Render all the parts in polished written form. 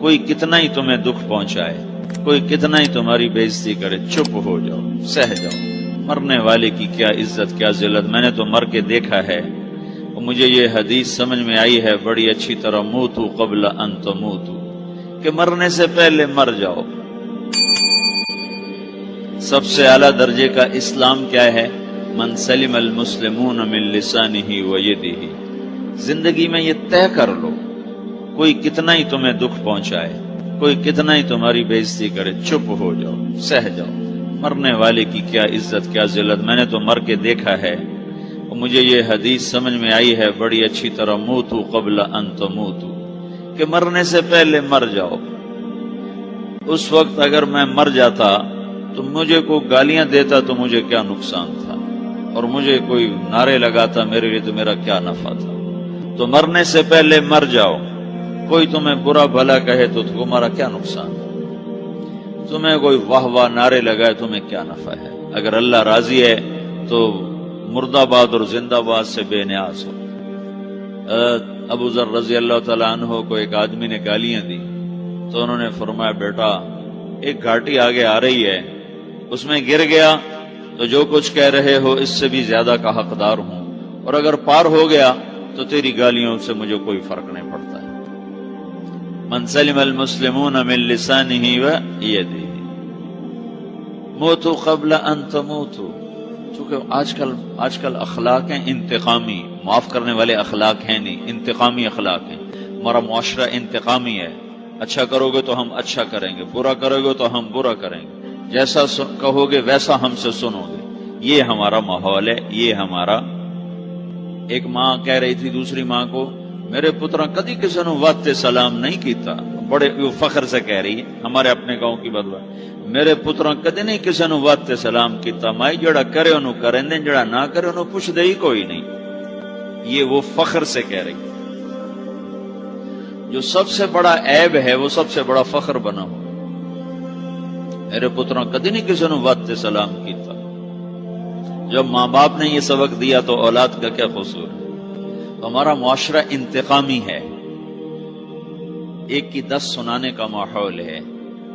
کوئی کتنا ہی تمہیں دکھ پہنچائے، کوئی کتنا ہی تمہاری بےعزتی کرے، چپ ہو جاؤ، سہ جاؤ۔ مرنے والے کی کیا عزت، کیا ذلت، میں نے تو مر کے دیکھا ہے، اور مجھے یہ حدیث سمجھ میں آئی ہے بڑی اچھی طرح، موتو قبل ان تموتو، کہ مرنے سے پہلے مر جاؤ۔ سب سے اعلیٰ درجے کا اسلام کیا ہے؟ من سلم المسلمون من لسانہ و یدہ۔ زندگی میں یہ طے کر لو، کوئی کتنا ہی تمہیں دکھ پہنچائے، کوئی کتنا ہی تمہاری بےعزتی کرے، چپ ہو جاؤ، سہ جاؤ۔ مرنے والے کی کیا عزت، کیا ذلت، میں نے تو مر کے دیکھا ہے، اور مجھے یہ حدیث سمجھ میں آئی ہے بڑی اچھی طرح، موتو قبل ان تموتو، کہ مرنے سے پہلے مر جاؤ۔ اس وقت اگر میں مر جاتا تو مجھے کوئی گالیاں دیتا تو مجھے کیا نقصان تھا، اور مجھے کوئی نعرے لگاتا میرے لیے تو میرا کیا نفع تھا۔ تو مرنے سے پہلے مر جاؤ۔ کوئی تمہیں برا بھلا کہے تو تمہارا کیا نقصان ہے، تمہیں کوئی واہ واہ نعرے لگائے تمہیں کیا نفع ہے۔ اگر اللہ راضی ہے تو مرد آباد اور زندہ باد سے بے نیاز ہو۔ ابو ذر رضی اللہ تعالیٰ عنہ کو ایک آدمی نے گالیاں دی تو انہوں نے فرمایا، بیٹا ایک گھاٹی آگے آ رہی ہے، اس میں گر گیا تو جو کچھ کہہ رہے ہو اس سے بھی زیادہ کا حقدار ہوں، اور اگر پار ہو گیا تو تیری گالیوں سے مجھے کوئی فرق نہیں پڑتا ہے۔ من سلم المسلمون من لسانہ و یدہ موتو قبل ان تموتو۔ چونکہ آج کل اخلاق ہیں انتقامی، معاف کرنے والے اخلاق ہیں نہیں، انتقامی اخلاق ہیں۔ ہمارا معاشرہ انتقامی ہے، اچھا کرو گے تو ہم اچھا کریں گے، برا کرو گے تو ہم برا کریں گے، جیسا کہو گے ویسا ہم سے سنو گے۔ یہ ہمارا ماحول ہے، یہ ہمارا۔ ایک ماں کہہ رہی تھی دوسری ماں کو، میرے پترا کدی کسی نے واسطے سلام نہیں کیتا، بڑے فخر سے کہہ رہی ہے، ہمارے اپنے گاؤں کی بدوا، میرے پترا کدی نہیں کسی نے واسطے سلام کیتا، مائی جڑا کرے انہوں کریں دیں، جڑا نہ کرے انہوں پوچھ دے ہی کوئی نہیں۔ یہ وہ فخر سے کہہ رہی ہے۔ جو سب سے بڑا عیب ہے وہ سب سے بڑا فخر بنا ہو۔ میرے پترا کدی نہیں کسی نے واسطے سلام کیتا۔ جب ماں باپ نے یہ سبق دیا تو اولاد کا کیا قصور ہے؟ تو ہمارا معاشرہ انتقامی ہے، ایک کی 10 سنانے کا ماحول ہے،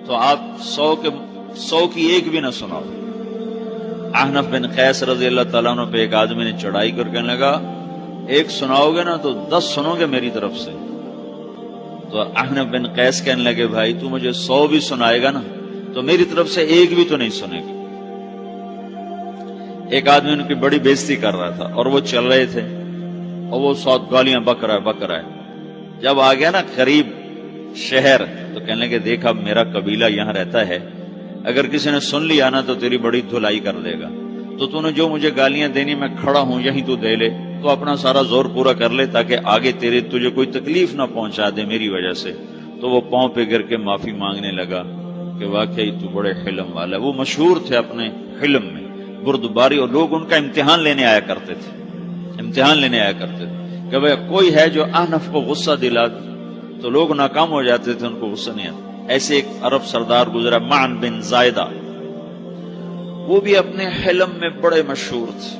تو آپ 100 کی ایک بھی نہ سناؤ۔ احنف بن قیس رضی اللہ تعالیٰ عنہ پہ ایک آدمی نے چڑھائی کر کہنے لگا، ایک سناؤ گے نا تو 10 سنو گے میری طرف سے۔ تو احنف بن قیس کہنے لگے، بھائی تو مجھے 100 بھی سنائے گا نا تو میری طرف سے ایک بھی تو نہیں سنے گا۔ ایک آدمی ان کی بڑی بےزتی کر رہا تھا اور وہ چل رہے تھے، اور وہ 100 گالیاں بک رہا ہے۔ جب آ گیا نا قریب شہر تو کہنے لگے، دیکھا میرا قبیلہ یہاں رہتا ہے، اگر کسی نے سن لیا نا تو تیری بڑی دھلائی کر دے گا، تو نے جو مجھے گالیاں دینی میں کھڑا ہوں یہیں تو دے لے، تو اپنا سارا زور پورا کر لے تاکہ آگے تجھے کوئی تکلیف نہ پہنچا دے میری وجہ سے۔ تو وہ پاؤں پہ گر کے معافی مانگنے لگا کہ واقعی تو بڑے حلم والا ہے۔ وہ مشہور تھے اپنے حلم میں، بردباری، اور لوگ ان کا امتحان لینے آیا کرتے تھے کہ بھئی کوئی ہے جو احنف کو غصہ دلا دے، تو لوگ ناکام ہو جاتے تھے، ان کو غصہ نہیں آتا۔ ایسے ایک عرب سردار گزرا، معن بن زائدہ، وہ بھی اپنے حلم میں بڑے مشہور تھے۔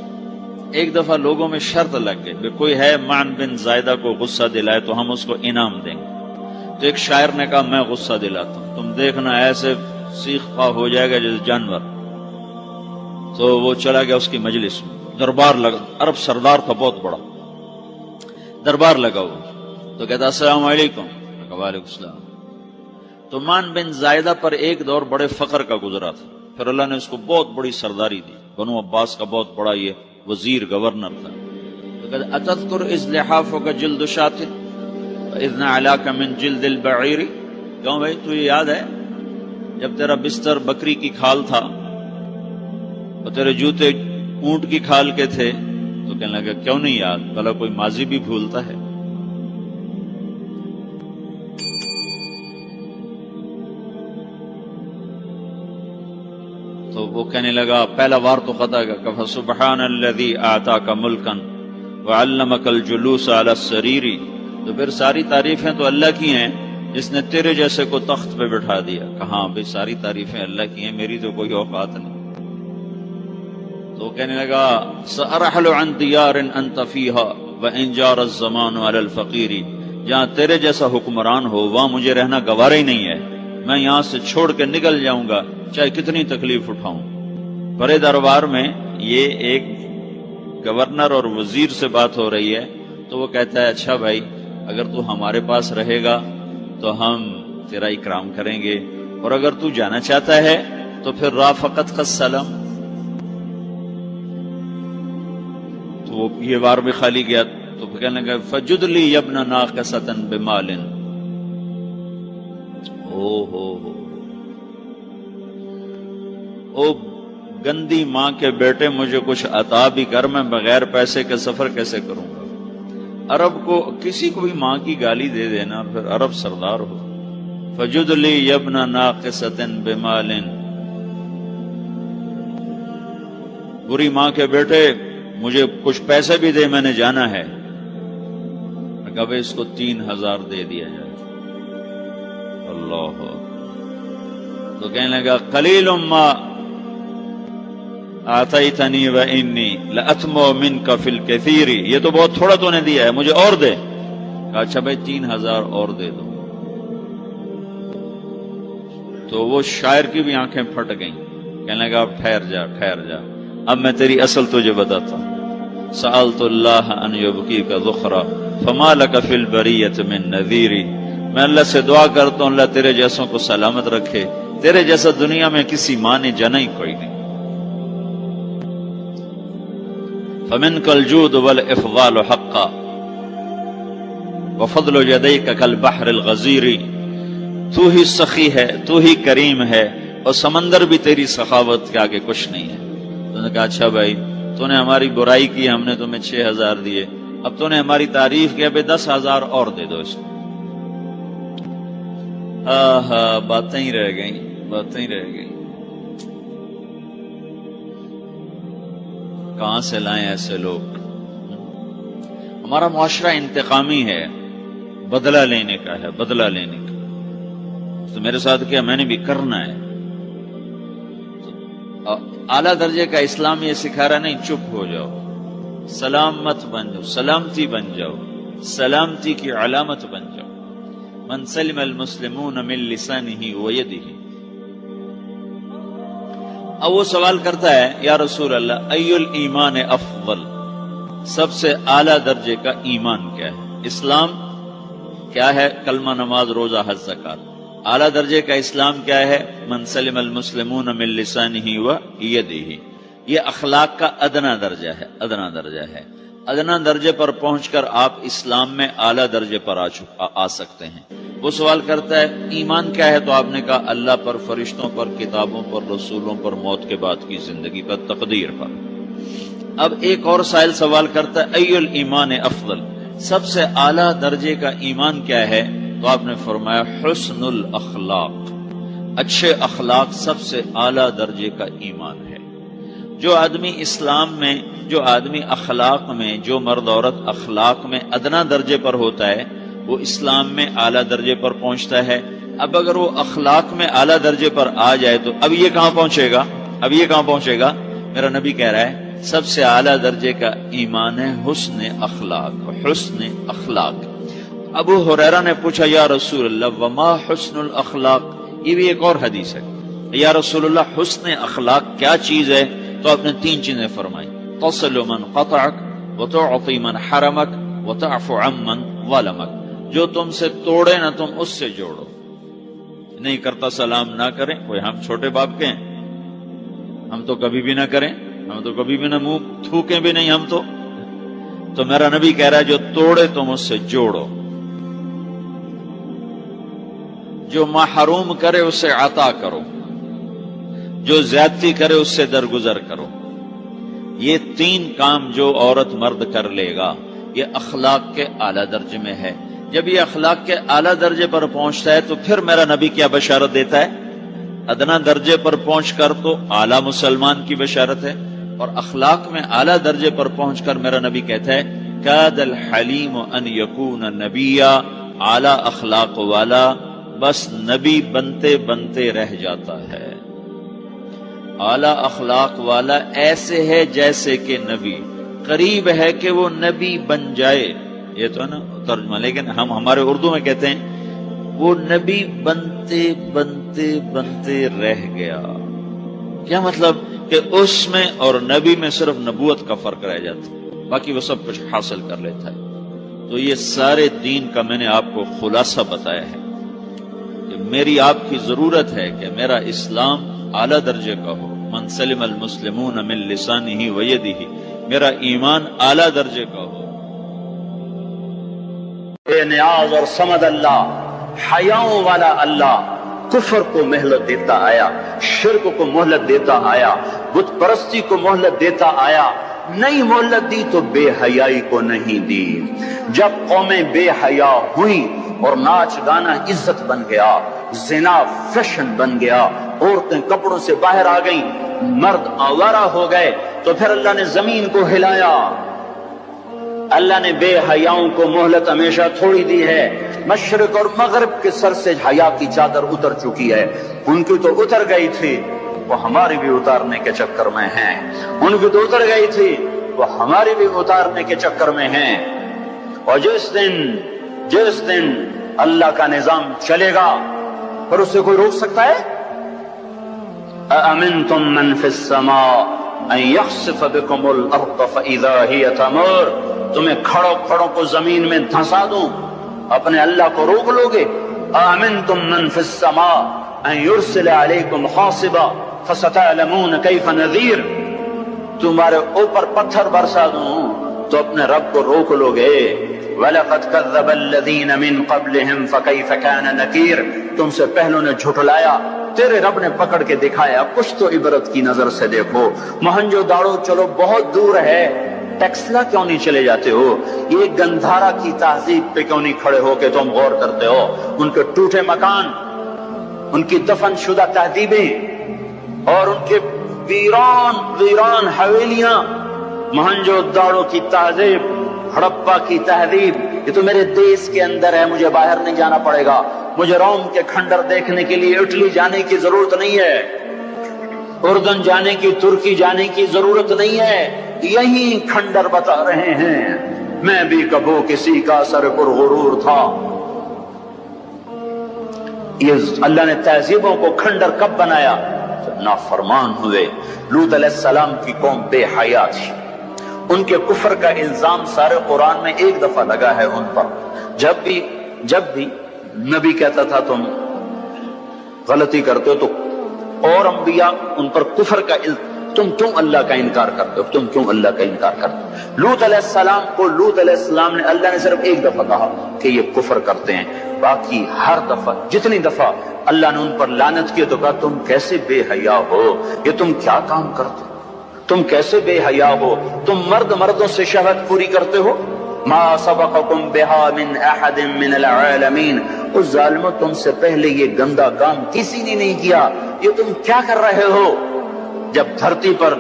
ایک دفعہ لوگوں میں شرط لگ گئی کہ کوئی ہے معن بن زائدہ کو غصہ دلائے تو ہم اس کو انعام دیں گے۔ تو ایک شاعر نے کہا، میں غصہ دلاتا ہوں، تم دیکھنا ایسے سیخ پا ہو جائے گا جیسے جانور۔ تو وہ چلا گیا اس کی مجلس میں، دربار لگا، عرب سردار تھا بہت بڑا، دربار لگا ہوا، تو کہتا السلام علیکم، وعلیکم السلام۔ تو معن بن زائدہ پر ایک دور بڑے فقر کا گزرا تھا، پھر اللہ نے اس کو بہت بڑی سرداری دی، بنو عباس کا بہت بڑا یہ وزیر گورنر تھا۔ تو کہتا اتذکر اذ لحافک جلد شاۃ واذ نعلاک من جلد البعیر، کیوں بھائی تو یہ یاد ہے جب تیرا بستر بکری کی کھال تھا اور تیرے جوتے اونٹ کی کھال کے تھے؟ تو کہنے لگا کیوں نہیں یاد، بھلا کوئی ماضی بھی بھولتا ہے؟ تو وہ کہنے لگا، پہلا وار تو خطا کا، فسبحان الذی آتاک ملکا وعلمک الجلوس علی السریر۔ تو پھر ساری تعریفیں تو اللہ کی ہیں جس نے تیرے جیسے کو تخت پہ بٹھا دیا۔ کہاں بھی ساری تعریفیں اللہ کی ہیں، میری تو کوئی اوقات نہیں۔ تو کہنے لگا، سأرحل عن دیار انت فیہا وان جار الزمان علی الفقیر، جہاں تیرے جیسا حکمران ہو وہاں مجھے رہنا گوارا ہی نہیں ہے، میں یہاں سے چھوڑ کے نکل جاؤں گا چاہے کتنی تکلیف اٹھاؤں۔ بڑے دربار میں یہ ایک گورنر اور وزیر سے بات ہو رہی ہے تو وہ کہتا ہے اچھا بھائی اگر تو ہمارے پاس رہے گا تو ہم تیرا اکرام کریں گے، اور اگر تو جانا چاہتا ہے تو پھر رافقت کا سلام۔ تو وہ یہ بار بھی خالی گیا تو پھر کہنے لگا فجد لی یبن ناقصۃ بمال۔ او گندی ماں کے بیٹے مجھے کچھ عطا بھی کر، میں بغیر پیسے کے سفر کیسے کروں گا؟ عرب کو کسی کو بھی ماں کی گالی دے دینا پھر عرب سردار ہو۔ فجد لی یبن ناقصۃ بمال، بری ماں کے بیٹے مجھے کچھ پیسے بھی دے، میں نے جانا ہے۔ کب اس کو 3000 دے دیا جائے۔ اللہ، تو کہنے لگا قلیل ما آتیتنی وانی لأطمع منک فی الکثیر، یہ تو بہت تھوڑا تو نے دیا ہے، مجھے اور دے۔ کہا اچھا بھائی 3000 اور دے دو۔ تو وہ شاعر کی بھی آنکھیں پھٹ گئیں، کہنے لگا اب ٹھہر جا ٹھہر جا، اب میں تیری اصل تجھے بتاتا ہوں۔ سألت اللہ ان یبقیک ذخرا فما لک فی البریۃ من نذیر، میں اللہ سے دعا کرتا ہوں اللہ تیرے جیسوں کو سلامت رکھے، تیرے جیسا دنیا میں کسی ماں نے جنا ہی کوئی نہیں۔ فمنک الجود والافضال حقا وفضل یدیک کالبحر الغزیر، تو ہی سخی ہے، تو ہی کریم ہے، اور سمندر بھی تیری سخاوت کے آگے کچھ نہیں ہے۔ تو نے کہا اچھا بھائی تو نے ہماری برائی کی، ہم نے تمہیں 6000 دیے، اب تو نے ہماری تعریف کی، ابھی 10,000 اور دے دو اس کو۔ باتیں ہی رہ گئیں، باتیں ہی رہ گئیں۔ کہاں سے لائیں ایسے لوگ؟ ہمارا معاشرہ انتقامی ہے، بدلہ لینے کا ہے، بدلہ لینے کا۔ تو میرے ساتھ کیا میں نے بھی کرنا ہے۔ اعلیٰ درجے کا اسلام یہ سکھا رہا نہیں چپ ہو جاؤ، سلامت بن جاؤ، سلامتی بن جاؤ، سلامتی کی علامت بن جاؤ۔ من سلم المسلمون من لسانہ ویدہ۔ اب وہ سوال کرتا ہے یا رسول اللہ ای الایمان افضل، سب سے اعلیٰ درجے کا ایمان کیا ہے؟ اسلام کیا ہے؟ کلمہ، نماز، روزہ، حج، زکوٰۃ۔ اعلیٰ درجے کا اسلام کیا ہے؟ من سلم المسلمون من لسانہ ویدہ۔ یہ اخلاق کا ادنا درجہ ہے، ادنا درجہ ہے۔ ادنا درجے پر پہنچ کر آپ اسلام میں اعلیٰ درجے پر آ سکتے ہیں۔ وہ سوال کرتا ہے ایمان کیا ہے؟ تو آپ نے کہا اللہ پر، فرشتوں پر، کتابوں پر، رسولوں پر، موت کے بعد کی زندگی پر، تقدیر پر۔ اب ایک اور سائل سوال کرتا ہے ای الایمان افضل، سب سے اعلیٰ درجے کا ایمان کیا ہے؟ تو آپ نے فرمایا حسن الاخلاق، اچھے اخلاق سب سے اعلیٰ درجے کا ایمان ہے۔ جو آدمی اسلام میں، جو آدمی اخلاق میں، جو مرد عورت اخلاق میں ادنا درجے پر ہوتا ہے وہ اسلام میں اعلیٰ درجے پر پہنچتا ہے۔ اب اگر وہ اخلاق میں اعلیٰ درجے پر آ جائے تو اب یہ کہاں پہنچے گا؟ اب یہ کہاں پہنچے گا؟ میرا نبی کہہ رہا ہے سب سے اعلیٰ درجے کا ایمان ہے حسن اخلاق، حسن اخلاق۔ ابو ہریرہ نے پوچھا یا رسول اللہ وما حسن الاخلاق، یہ بھی ایک اور حدیث ہے، یا رسول اللہ حسن اخلاق کیا چیز ہے؟ تو آپ نے 3 چیزیں فرمائی، تصل من قطعک وتعطی من حرمک وتعفو عمن ظلمک، جو تم سے توڑے نہ تم اس سے جوڑو، نہیں کرتا سلام نہ کریں، کوئی ہم چھوٹے باپ کے ہیں، ہم تو کبھی بھی نہ کریں، ہم تو کبھی بھی نہ منہ تھوکیں بھی نہیں، ہم تو میرا نبی کہہ رہا ہے جو توڑے تم اس سے جوڑو، جو محروم کرے اسے عطا کرو، جو زیادتی کرے اس سے درگزر کرو۔ یہ 3 کام جو عورت مرد کر لے گا یہ اخلاق کے اعلیٰ درجے میں ہے۔ جب یہ اخلاق کے اعلیٰ درجے پر پہنچتا ہے تو پھر میرا نبی کیا بشارت دیتا ہے؟ ادنا درجے پر پہنچ کر تو اعلیٰ مسلمان کی بشارت ہے، اور اخلاق میں اعلیٰ درجے پر پہنچ کر میرا نبی کہتا ہے کاد الحلیم ان یکون نبیا، اعلیٰ اخلاق والا بس نبی بنتے بنتے رہ جاتا ہے۔ اعلیٰ اخلاق والا ایسے ہے جیسے کہ نبی، قریب ہے کہ وہ نبی بن جائے، یہ تو ہے نا ترجمہ، لیکن ہم ہمارے اردو میں کہتے ہیں وہ نبی بنتے بنتے بنتے رہ گیا. کیا مطلب کہ اس میں اور نبی میں صرف نبوت کا فرق رہ جاتا، باقی وہ سب کچھ حاصل کر لیتا ہے. تو یہ سارے دین کا میں نے آپ کو خلاصہ بتایا ہے کہ میری آپ کی ضرورت ہے کہ میرا اسلام اعلیٰ درجے کا ہو. من سلم المسلمون من لسانہ و یدہ، میرا ایمان اعلیٰ درجے کا ہو. بے نیاز اور صمد اللہ، حیاؤں والا اللہ کفر کو مہلت دیتا آیا، شرک کو مہلت دیتا آیا، بت پرستی کو مہلت دیتا آیا. نہیں مہلت دی تو بے حیائی کو نہیں دی. جب قومیں بے حیا ہوئی اور ناچ گانا عزت بن گیا، زنا فیشن بن گیا، عورتیں کپڑوں سے باہر آ گئیں، مرد آوارہ ہو گئے، تو پھر اللہ نے زمین کو ہلایا. اللہ نے بے حیاؤں کو مہلت ہمیشہ تھوڑی دی ہے. مشرق اور مغرب کے سر سے حیا کی چادر اتر چکی ہے. ان کی تو اتر گئی تھی، وہ ہماری بھی اتارنے کے چکر میں ہیں. ان کی تو اتر گئی تھی، وہ ہماری بھی اتارنے کے چکر میں ہیں. اور جس دن اللہ کا نظام چلے گا پھر اسے کوئی روک سکتا ہے؟ أَأَمِنْتُمْ مَنْ فِي السَّمَاءِ أَنْ يَخْسِفَ بِكُمُ الْأَرْضَ فَإِذَا هِيَ تَمُورُ. تمہیں کھڑوں کو زمین میں دھنسا دوں، اپنے اللہ کو روک لو گے؟ آمنتم من فی السماء ان یرسل علیکم حاصبا فستعلمون کیف نذیر. تمہارے اوپر پتھر برسا دوں تو اپنے رب کو روک لو گے؟ وَلَقَدْ كَذَّبَ الَّذِينَ مِن قَبْلِهِمْ فَكَيْفَ كَانَ نَكِيرٌ. تم سے پہلوں نے جھٹلایا، تیرے رب نے پکڑ کے دکھایا. کچھ تو عبرت کی نظر سے دیکھو. مہنجو داڑو چلو بہت دور ہے، ٹیکسلا کیوں نہیں چلے جاتے ہو؟ یہ گندھارا کی تہذیب پہ کیوں نہیں کھڑے ہو کہ تم غور کرتے ہو؟ ان کے ٹوٹے مکان، ان کی دفن شدہ تہذیبیں اور ان کے ویران حویلیاں، مہنجو داڑو کی تہذیب، ہڑپا کی تہذیب، یہ تو میرے دیش کے اندر ہے، مجھے باہر نہیں جانا پڑے گا. مجھے روم کے کھنڈر دیکھنے کے لیے اٹلی جانے کی ضرورت نہیں ہے، اردن جانے کی، ترکی جانے کی ضرورت نہیں ہے. یہی کھنڈر بتا رہے ہیں. میں بھی کبھی کسی کا سر پر غرور تھا. یہ اللہ نے تہذیبوں کو کھنڈر کب بنایا؟ نافرمان ہوئے. لوط علیہ السلام کی قوم بے حیا تھی. ان کے کفر کا الزام سارے قرآن میں ایک دفعہ لگا ہے ان پر. جب بھی نبی کہتا تھا تم غلطی کرتے ہو تو اور انبیاء ان پر کفر کا تم کیوں اللہ کا انکار کرتے ہو، تم کیوں اللہ کا انکار کرتے ہو. لوط علیہ السلام کو لوط علیہ السلام نے اللہ نے صرف ایک دفعہ کہا کہ یہ کفر کرتے ہیں. باقی ہر دفعہ جتنی دفعہ اللہ نے ان پر لعنت کی تو کہا تم کیسے بے حیا ہو، یہ تم کیا کام کرتے ہو، تم کیسے بے حیا ہو، تم مردوں سے شہوت پوری کرتے ہو. ما سبقکم بها من احد من العالمین. اس ظالموں تم سے پہلے یہ گندا کام کسی نے نہیں کیا، یہ تم کیا کر رہے ہو؟ جب دھرتی پر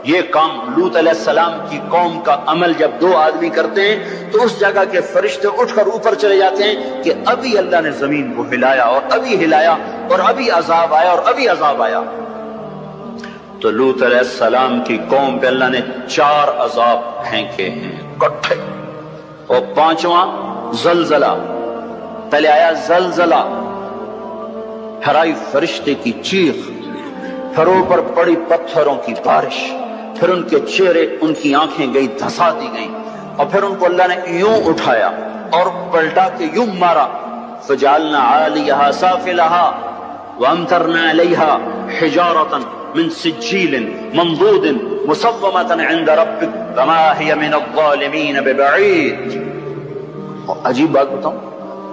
یہ کام لوط علیہ السلام کی قوم کا عمل جب دو آدمی کرتے ہیں تو اس جگہ کے فرشتے اٹھ کر اوپر چلے جاتے ہیں کہ ابھی اللہ نے زمین کو ہلایا اور ابھی ہلایا اور ابھی عذاب آیا اور ابھی عذاب آیا. تو لوط علیہ السلام کی قوم پہ اللہ نے 4 عذاب پھینکے ہیں کٹھے. اور 5واں زلزلہ. پہلے آیا زلزلہ، پھر آئی فرشتے کی چیخ، پھر اوپر پڑی پتھروں کی بارش، پھر ان کے چہرے، ان کی آنکھیں گئی دھسا دی گئیں، اور پھر ان کو اللہ نے یوں اٹھایا اور پلٹا کے یوں مارا. فجعلنا عالیہا سافلہا وامطرنا علیہا حجارۃ من سجیل منضود مسومۃ عند ربک وما ہی من الظالمین ببعید. عجیب بات بتاؤں،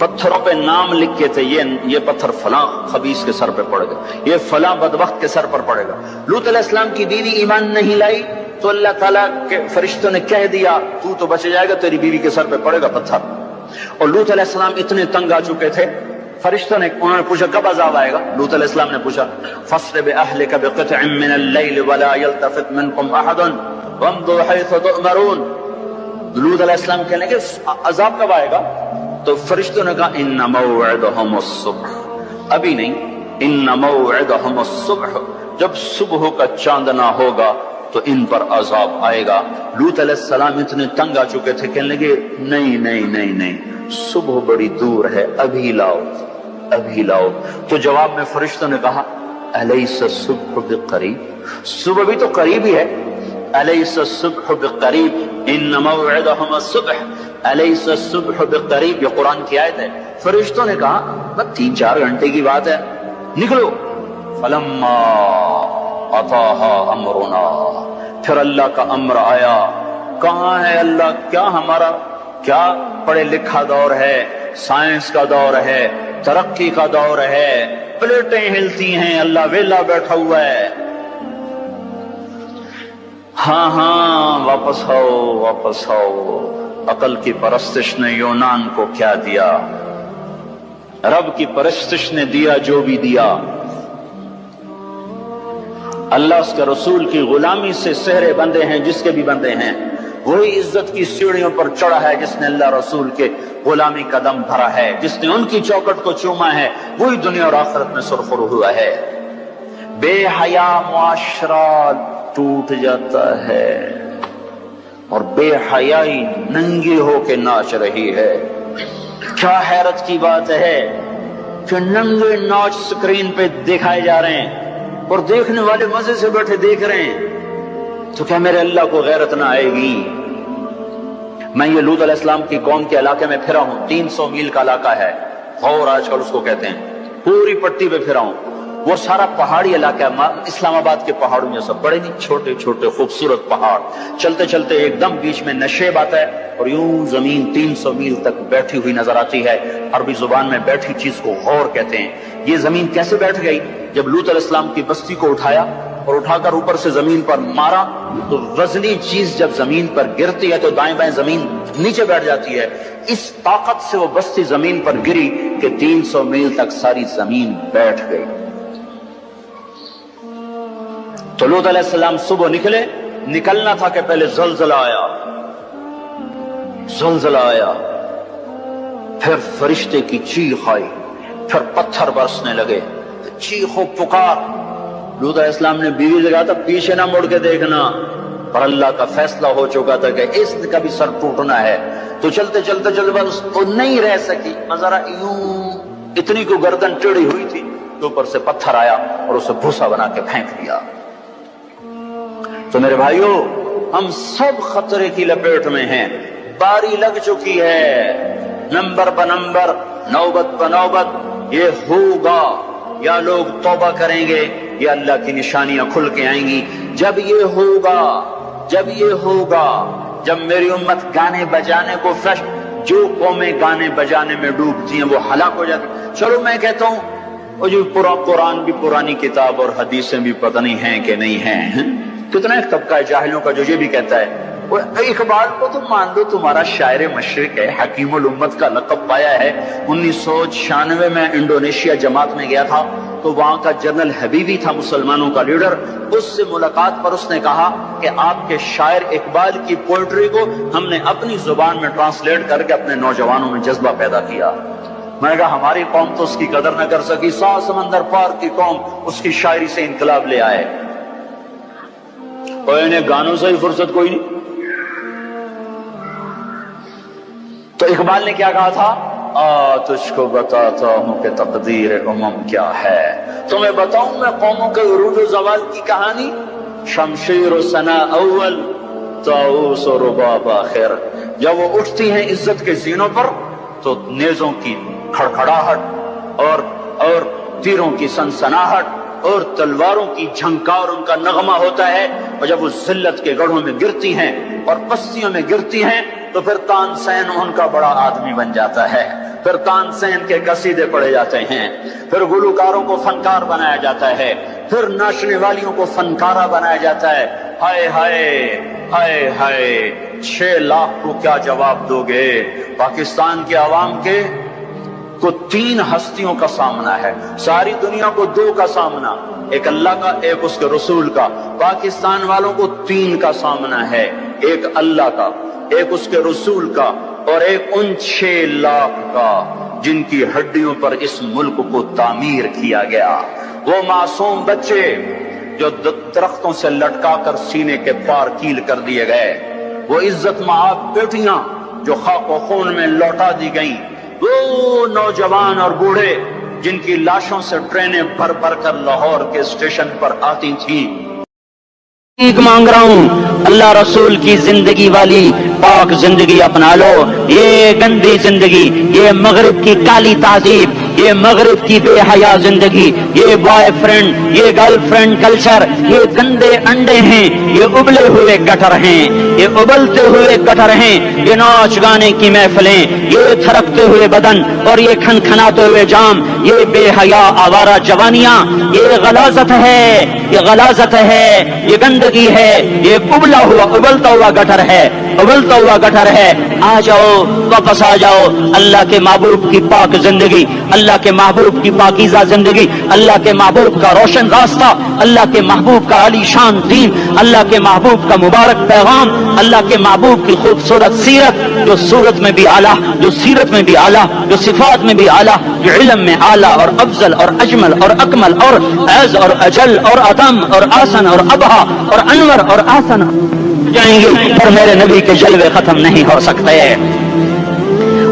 پتھروں پہ نام لکھے تھے، یہ پتھر فلاں خبیث کے سر پہ پڑے گا، یہ فلاں بدبخت کے سر پر پڑے گا. لوط علیہ السلام کی بیوی ایمان نہیں لائی تو اللہ تعالیٰ کے فرشتوں نے کہہ دیا تو بچ جائے گا، تیری بیوی کے سر پہ پڑے گا پتھر. اور لوط علیہ السلام اتنے تنگ آ چکے تھے، فرشتوں نے انہوں نے پوچھا کب عذاب آئے گا؟ لوط علیہ السلام نے پوچھا فَأَسْرِ بِأَهْلِكَ بِقِطْعٍ مِّنَ اللَّيْلِ وَلَا يَلْتَفِتْ مِنكُمْ أَحَدٌ وَامْضُوا حَيْثُ تُؤْمَرُونَ. لوط علیہ السلام کہنے لگے عذاب کب آئے گا؟ تو فرشتوں نے کہا ان موعدہم الصبح. ابھی نہیں، ان موعدہم الصبح، جب صبح کا چاندنا ہوگا تو ان پر عذاب آئے گا۔ لوط علیہ السلام اتنے تنگ آ چکے تھے، کہنے لگے نہیں نہیں نہیں نہیں، صبح بڑی دور ہے، ابھی لاؤ ابھی لاؤ۔ تو جواب میں فرشتوں نے کہا الیس الصبح بقریب، صبح بھی تو قریب ہی ہے، الیس الصبح بقریب ان موعدہم الصبح، الیس الصبح بقریب، یہ قرآن کی آیت ہے۔ فرشتوں نے کہا بس 3-4 گھنٹے کی بات ہے، نکلو۔ فلما اتاہا امرنا، پھر اللہ کا امر آیا۔ کہاں ہے اللہ؟ کیا ہمارا کیا پڑھے لکھا دور ہے، سائنس کا دور ہے، ترقی کا دور ہے، پلیٹیں ہلتی ہیں، اللہ ویلا بیٹھا ہوا ہے۔ ہاں ہاں واپس آؤ واپس آؤ۔ عقل کی پرستش نے یونان کو کیا دیا، رب کی پرستش نے دیا جو بھی دیا۔ اللہ اس کے رسول کی غلامی سے سہرے بندے ہیں، جس کے بھی بندے ہیں، وہی عزت کی سیڑھیوں پر چڑھا ہے جس نے اللہ رسول کے غلامی کا دم بھرا ہے، جس نے ان کی چوکٹ کو چوما ہے، وہی دنیا اور آخرت میں سرخرو ہوا ہے۔ بے حیا معاشرہ ٹوٹ جاتا ہے اور بے حیائی ننگی ہو کے ناچ رہی ہے۔ کیا حیرت کی بات ہے کہ ننگے ناچ سکرین پہ دکھائے جا رہے ہیں اور دیکھنے والے مزے سے بیٹھے دیکھ رہے ہیں، تو کیا میرے اللہ کو غیرت نہ آئے گی؟ میں یہ لوط علیہ السلام کی قوم کے علاقے میں پھرا ہوں، 300 میل کا علاقہ ہے، غور آج کل اس کو کہتے ہیں، پوری پٹی پہ پھرا ہوں۔ وہ سارا پہاڑی علاقہ ہے، اسلام آباد کے پہاڑوں میں سب بڑے نہیں، چھوٹے چھوٹے خوبصورت پہاڑ، چلتے چلتے ایک دم بیچ میں نشیب آتا ہے اور یوں زمین 300 میل تک بیٹھی ہوئی نظر آتی ہے۔ عربی زبان میں بیٹھی چیز کو غور کہتے ہیں۔ یہ زمین کیسے بیٹھ گئی؟ جب لوط علیہ السلام کی بستی کو اٹھایا اور اٹھا کر اوپر سے زمین پر مارا، تو وزنی چیز جب زمین پر گرتی ہے تو دائیں بائیں زمین نیچے بیٹھ جاتی ہے۔ اس طاقت سے وہ بستی زمین پر گری کہ 300 میل تک ساری زمین بیٹھ گئی۔ تو لوط علیہ السلام صبح نکلے، نکلنا تھا کہ پہلے زلزلہ آیا، زلزلہ آیا، پھر فرشتے کی چیخ آئی، پھر پتھر برسنے لگے، چیخ و پکار۔ لوط علیہ السلام نے بیوی سے کہا تھا پیچھے نہ مڑ کے دیکھنا، پر اللہ کا فیصلہ ہو چکا تھا کہ اس کا بھی سر ٹوٹنا ہے۔ تو چلتے چلتے چلتے بس وہ نہیں رہ سکی، ذرا یوں اتنی کو گردن ٹیڑھی ہوئی تھی تو اوپر سے پتھر آیا اور اسے بھوسا بنا کے پھینک دیا۔ تو میرے بھائیوں، ہم سب خطرے کی لپیٹ میں ہیں، باری لگ چکی ہے، نمبر بنمبر، نوبت بنوبت یہ ہوگا۔ یا لوگ توبہ کریں گے یا اللہ کی نشانیاں کھل کے آئیں گی۔ جب یہ ہوگا، جب یہ ہوگا، جب میری امت گانے بجانے کو فرش، جو قومیں گانے بجانے میں ڈوبتی ہیں وہ ہلاک ہو جاتی۔ چلو میں کہتا ہوں وہ جو پورا قرآن بھی پرانی کتاب اور حدیثیں بھی پتہ نہیں ہیں کہ نہیں ہیں۔ کتنا ایک طبقہ ہے جاہلوں کا جو یہ بھی کہتا ہے وہ اقبال کو تم مان دو تمہارا شاعر مشرق ہے، حکیم الامت کا لقب پایا ہے۔ 1996 میں انڈونیشیا جماعت میں گیا تھا تو وہاں کا جنرل حبیبی تھا مسلمانوں کا لیڈر، اس سے ملاقات پر اس نے کہا کہ آپ کے شاعر اقبال کی پوئٹری کو ہم نے اپنی زبان میں ٹرانسلیٹ کر کے اپنے نوجوانوں میں جذبہ پیدا کیا۔ میں نے کہا ہماری قوم تو اس کی قدر نہ کر سکی، 100 سمندر پار کی قوم اس کی شاعری سے انقلاب لے آئے، اور انہیں گانوں سے ہی فرصت کوئی نہیں۔ تو اقبال نے کیا کہا تھا؟ تجھ کو بتاتا ہوں کہ تقدیر امم کیا ہے، تمہیں بتاؤں میں قوموں کے عروج و زوال کی کہانی، شمشیر و ثنا اول، طاؤس و رباب آخر۔ جب وہ اٹھتی ہیں عزت کے زینوں پر تو نیزوں کی کھڑکھڑاہٹ اور تیروں کی سنسناہٹ اور تلواروں کی جھنکار ان کا نغمہ ہوتا ہے، اور جب وہ ذلت کے گڑھوں میں گرتی ہیں اور پستیوں میں گرتی ہیں تو پھر تانسین ان کا بڑا آدمی بن جاتا ہے، پھر تانسین کے قصیدے پڑھے جاتے ہیں، پھر گلوکاروں کو فنکار بنایا جاتا ہے، پھر ناچنے والیوں کو فنکارہ بنایا جاتا ہے۔ ہائے ہائے ہائے ہائے، 6 لاکھ کو کیا جواب دو گے؟ پاکستان کے عوام کے کو 3 ہستیوں کا سامنا ہے، ساری دنیا کو 2 کا سامنا، ایک اللہ کا ایک اس کے رسول کا۔ پاکستان والوں کو 3 کا سامنا ہے، ایک اللہ کا، ایک اس کے رسول کا، اور ایک ان 6 لاکھ کا جن کی ہڈیوں پر اس ملک کو تعمیر کیا گیا۔ وہ معصوم بچے جو درختوں سے لٹکا کر سینے کے پار کیل کر دیے گئے، وہ عزت مآب بیٹیاں جو خاک و خون میں لوٹا دی گئیں، وہ نوجوان اور بوڑھے جن کی لاشوں سے ٹرینیں بھر بھر کر لاہور کے اسٹیشن پر آتی تھیں۔ مانگ رہا ہوں اللہ رسول کی زندگی والی پاک زندگی اپنا لو۔ یہ گندی زندگی، یہ مغرب کی کالی تہذیب، یہ مغرب کی بے حیا زندگی، یہ بوائے فرینڈ، یہ گرل فرینڈ کلچر، یہ گندے انڈے ہیں، یہ ابلے ہوئے گٹر ہیں، یہ ابلتے ہوئے گٹر ہیں، یہ ناچ گانے کی محفلیں، یہ تھرکتے ہوئے بدن اور یہ کھنکھناتے ہوئے جام، یہ بے حیا آوارہ جوانیاں، یہ غلاظت ہے، یہ غلاظت ہے، یہ گندگی ہے، یہ ابلتا ہوا گٹر ہے، ابلتا ہوا گٹر ہے۔ آ جاؤ، واپس آ جاؤ اللہ کے محبوب کی پاک زندگی، اللہ کے محبوب کی پاکیزہ زندگی، اللہ کے محبوب کا روشن راستہ، اللہ کے محبوب کا علی شان دین، اللہ کے محبوب کا مبارک پیغام، اللہ کے محبوب کی خوبصورت سیرت، جو صورت میں بھی اعلیٰ، جو سیرت میں بھی اعلیٰ، جو صفات میں بھی اعلیٰ، جو علم میں اعلیٰ اور افضل اور اجمل اور اکمل اور اعز اور اجل اور اتم اور آسن اور ابہا اور انور اور آسن جائیں گے، پر میرے نبی کے جلوے ختم نہیں ہو سکتے۔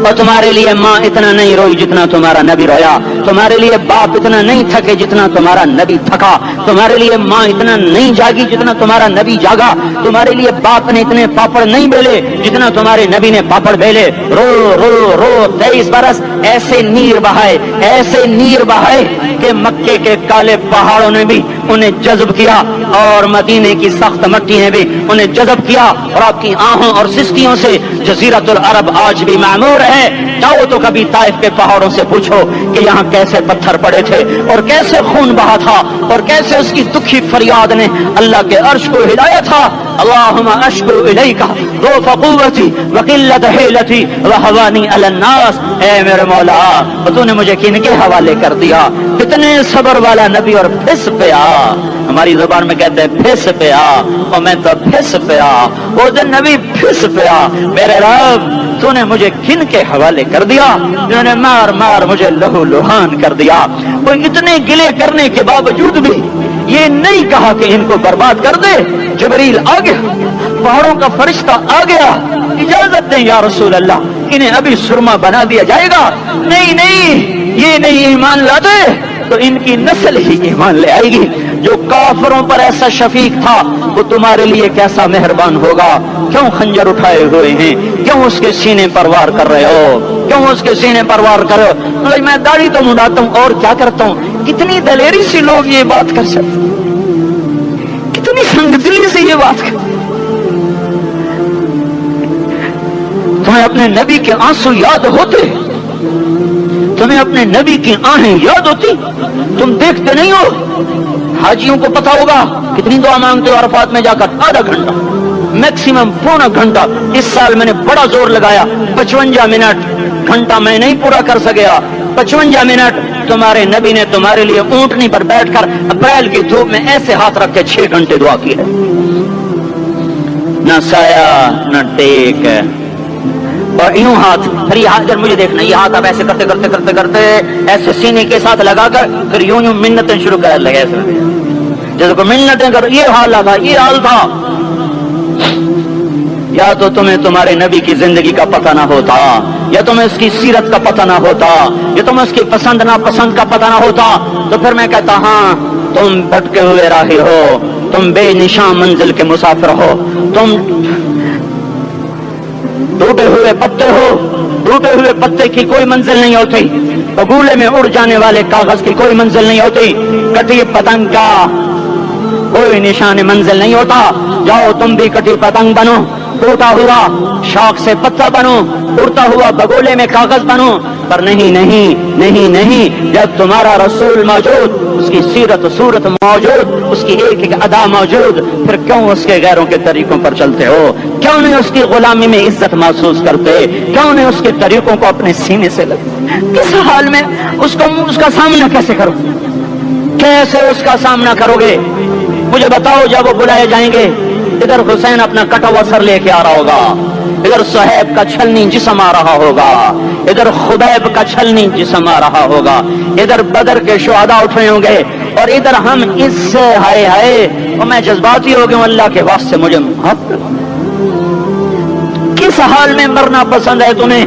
اور تمہارے لیے ماں اتنا نہیں روئی جتنا تمہارا نبی رویا، تمہارے لیے باپ اتنا نہیں تھکے جتنا تمہارا نبی تھکا، تمہارے لیے ماں اتنا نہیں جاگی جتنا تمہارا نبی جاگا، تمہارے لیے باپ نے اتنے پاپڑ نہیں بیلے جتنا تمہارے نبی نے پاپڑ بیلے۔ رو رو رو 23 برس ایسے نیر بہائے، ایسے نیر بہائے کہ مکے کے کالے پہاڑوں نے بھی انہیں جذب کیا اور مدینے کی سخت مٹی نے بھی انہیں جذب کیا، اور آپ کی آہوں اور سستیوں سے جزیرۃ العرب آج بھی معمور ہے۔ جاؤ تو کبھی طائف کے پہاڑوں سے پوچھو کہ یہاں کیسے پتھر پڑے تھے اور کیسے خون بہا تھا اور کیسے اس کی دکھی فریاد نے اللہ کے عرش کو ہلایا تھا۔ اللہم اشکو الیک ضعف قوتی وقلت حیلتی وہوانی علی الناس، اے میرے مولا تو نے مجھے کن کے حوالے کر دیا؟ کتنے صبر والا نبی، اور پھس پیا، ہماری زبان میں کہتے ہیں پھس پیا، اور میں تو پھس پیا، وہ دن نبی پھس پیا، میرے رب تو نے مجھے کن کے حوالے کر دیا جنہوں نے مار مار مجھے لہو لہان کر دیا۔ وہ اتنے گلے کرنے کے باوجود بھی یہ نہیں کہا کہ ان کو برباد کر دے۔ جبریل آ گیا، پہاڑوں کا فرشتہ آ گیا، اجازت دیں یا رسول اللہ، انہیں ابھی سرما بنا دیا جائے گا۔ نہیں نہیں، یہ نہیں ایمان لا دے تو ان کی نسل ہی ایمان لے آئے گی۔ جو کافروں پر ایسا شفیق تھا وہ تمہارے لیے کیسا مہربان ہوگا۔ کیوں خنجر اٹھائے ہوئے ہیں؟ کیوں اس کے سینے پر وار کر رہے ہو؟ کیوں اس کے سینے پر وار کر رہے ہو؟ میں داڑھی تو مڈاتا ہوں اور کیا کرتا ہوں۔ کتنی دلیری سے لوگ یہ بات کر سکتے، کتنی سنگ دلی سے یہ بات کر۔ تمہیں اپنے نبی کے آنسو یاد ہوتے؟ تمہیں اپنے نبی کی آہیں یاد ہوتی؟ تم دیکھتے نہیں ہو؟ حاجیوں کو پتا ہوگا کتنی دعا مانگتے ہو عرفات میں جا کر؟ آدھا گھنٹہ، میکسیمم پونا گھنٹہ۔ اس سال میں نے بڑا زور لگایا، 55 منٹ، گھنٹہ میں نہیں پورا کر سکیا، 55 منٹ تمہارے نبی نے تمہارے لیے اونٹنی پر بیٹھ کر اپریل کی دھوپ میں ایسے ہاتھ رکھ کے 6 گھنٹے دعا کی ہے۔ نہ سایہ نہ ٹیک، اور یوں ہاتھ، پھر یہ ہاتھ مجھے دیکھنا، یہ ہاتھ آپ ایسے کرتے کرتے کرتے کرتے ایسے سینے کے ساتھ لگا کر پھر یوں یوں منتیں شروع کر لگے، ایسے جیسے کو منتیں کر۔ یہ حال تھا، یہ حال تھا۔ یا تو تمہیں تمہارے نبی کی زندگی کا پتہ نہ ہوتا، یا تمہیں اس کی سیرت کا پتہ نہ ہوتا، یا تمہیں اس کی پسند ناپسند کا پتہ نہ ہوتا، تو پھر میں کہتا ہاں تم بھٹکے ہوئے راہی ہو، تم بے نشان منزل کے مسافر ہو، تم ٹوٹے ہوئے پتے ہو۔ ٹوٹے ہوئے پتے کی کوئی منزل نہیں ہوتی، بگولے میں اڑ جانے والے کاغذ کی کوئی منزل نہیں ہوتی، کٹی پتنگ کا کوئی نشان منزل نہیں ہوتا۔ جاؤ تم بھی کٹی پتنگ بنو، ٹوٹا ہوا شاخ سے پتا بنو، اڑتا ہوا بگولے میں کاغذ بنو، پر نہیں نہیں نہیں نہیں، جب تمہارا رسول موجود، اس کی سیرت صورت موجود، اس کی ایک ایک ادا موجود، پھر کیوں اس کے غیروں کے طریقوں پر چلتے ہو؟ کیوں نہیں اس کی غلامی میں عزت محسوس کرتے؟ کیوں نہیں اس کے طریقوں کو اپنے سینے سے لگتے؟ کس حال میں اس کا سامنا کیسے کرو؟ کیسے اس کا سامنا کرو گے؟ مجھے بتاؤ، جب وہ بلائے جائیں گے، ادھر حسین اپنا کٹا ہوا سر لے کے آ رہا ہوگا، ادھر صہیب کا چھلنی جسم آ رہا ہوگا، ادھر خبیب کا چھلنی جسم آ رہا ہوگا، ادھر بدر کے شہداء اٹھ رہے ہوں گے، اور اور ادھر ہم اس سے ہائے ہائے اور میں جذباتی ہو گیا ہوں، اللہ کے واسطے مجھے معاف کر۔ کس حال میں مرنا پسند ہے تمہیں؟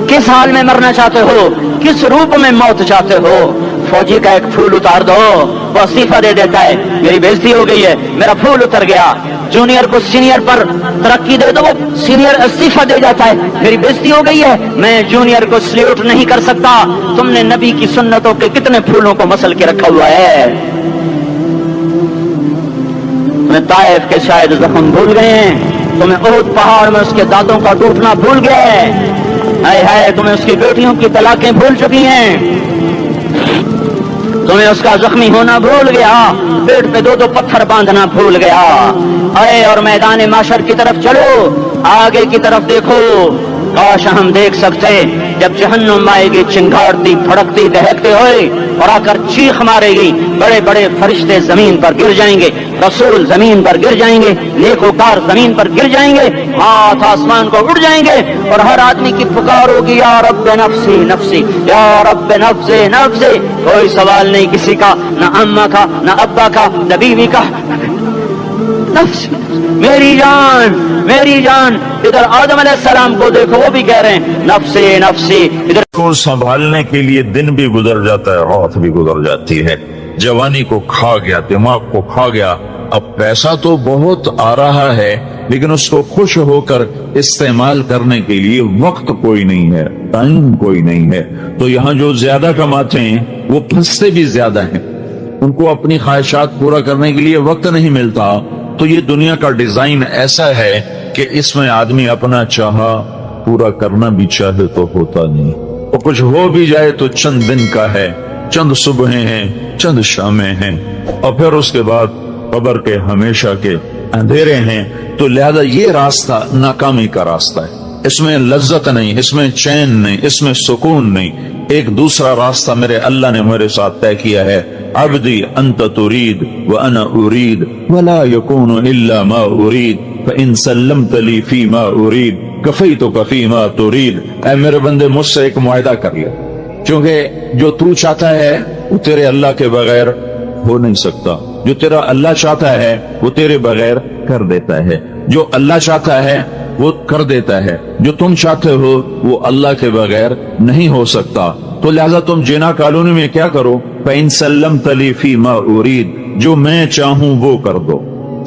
کس حال میں مرنا چاہتے ہو؟ کس روپ میں موت چاہتے ہو؟ فوجی کا ایک پھول اتار دو، وہ استعفیٰ دے دیتا ہے، میری بےزتی ہو گئی ہے، میرا پھول اتر گیا۔ جونیئر کو سینئر پر ترقی دے دو، سینئر استعفیٰ دے جاتا ہے، میری بےزتی ہو گئی ہے، میں جونیئر کو سلیوٹ نہیں کر سکتا۔ تم نے نبی کی سنتوں کے کتنے پھولوں کو مسل کے رکھا ہوا ہے؟ تمہیں طائف کے شاید زخم بھول گئے ہیں، تمہیں احد پہاڑ میں اس کے دانتوں کا ٹوٹنا بھول گئے، ہائے ہائے تمہیں اس کی بیٹیوں کی طلاقیں بھول چکی ہیں، تمہیں اس کا زخمی ہونا بھول گیا، پیٹ پہ دو پتھر باندھنا بھول گیا۔ اے اور میدان معاشر کی طرف چلو، آگے کی طرف دیکھو، کاش ہم دیکھ سکتے جب جہنم آئے گی چنگاڑتی پھڑکتی دہکتے ہوئے اور آ کر چیخ مارے گی، بڑے بڑے فرشتے زمین پر گر جائیں گے، رسول زمین پر گر جائیں گے، نیکوکار زمین پر گر جائیں گے، ہاتھ آسمان کو اڑ جائیں گے، اور ہر آدمی کی پکار ہوگی یا رب نفسی نفسی، یا رب نفسی نفسی۔ کوئی سوال نہیں کسی کا، نہ اماں کا، نہ ابا کا، نہ بیوی کا، نفسی میری جان میری جان۔ ادھر آدم علیہ السلام کو دیکھو، وہ بھی کہہ رہے ہیں نفسی نفسی۔ ادھر کو سنبھالنے کے لیے دن بھی گزر جاتا ہے، رات بھی گزر جاتی ہے، جوانی کو کھا گیا، دماغ کو کھا گیا۔ اب پیسہ تو بہت آ رہا ہے لیکن اس کو خوش ہو کر استعمال کرنے کے لیے وقت کوئی نہیں ہے، ٹائم کوئی نہیں ہے۔ تو یہاں جو زیادہ کماتے ہیں وہ پھنستے بھی زیادہ ہیں، ان کو اپنی خواہشات پورا کرنے کے لیے وقت نہیں ملتا۔ تو یہ دنیا کا ڈیزائن ایسا ہے کہ اس میں آدمی اپنا چاہا پورا کرنا بھی چاہے تو ہوتا نہیں، اور کچھ ہو بھی جائے تو چند دن کا ہے، چند صبحیں ہیں، چند شامیں ہیں، اور پھر اس کے بعد قبر کے ہمیشہ کے اندھیرے ہیں۔ تو لہذا یہ راستہ ناکامی کا راستہ ہے، اس میں لذت نہیں، اس میں چین نہیں، اس میں سکون نہیں۔ ایک دوسرا راستہ میرے اللہ نے میرے ساتھ طے کیا ہے، عبدی انت ترید وانا ارید ولا یکون الا ما ارید فان سلمت لی فیما ارید کفیتک فیما ترید۔ اے میرے بندے مجھ سے ایک معاہدہ کر لے، کیونکہ جو تو چاہتا ہے وہ تیرے اللہ کے بغیر ہو نہیں سکتا، جو تیرا اللہ چاہتا ہے وہ تیرے بغیر کر دیتا ہے، جو اللہ چاہتا ہے وہ کر دیتا ہے، جو تم چاہتے ہو وہ اللہ کے بغیر نہیں ہو سکتا۔ تو لہذا تم جنا کالونی میں کیا کرو، فَإِن سَلَّمْتَ لِي فِي مَا أُرِيدُ، جو میں چاہوں وہ کر دو۔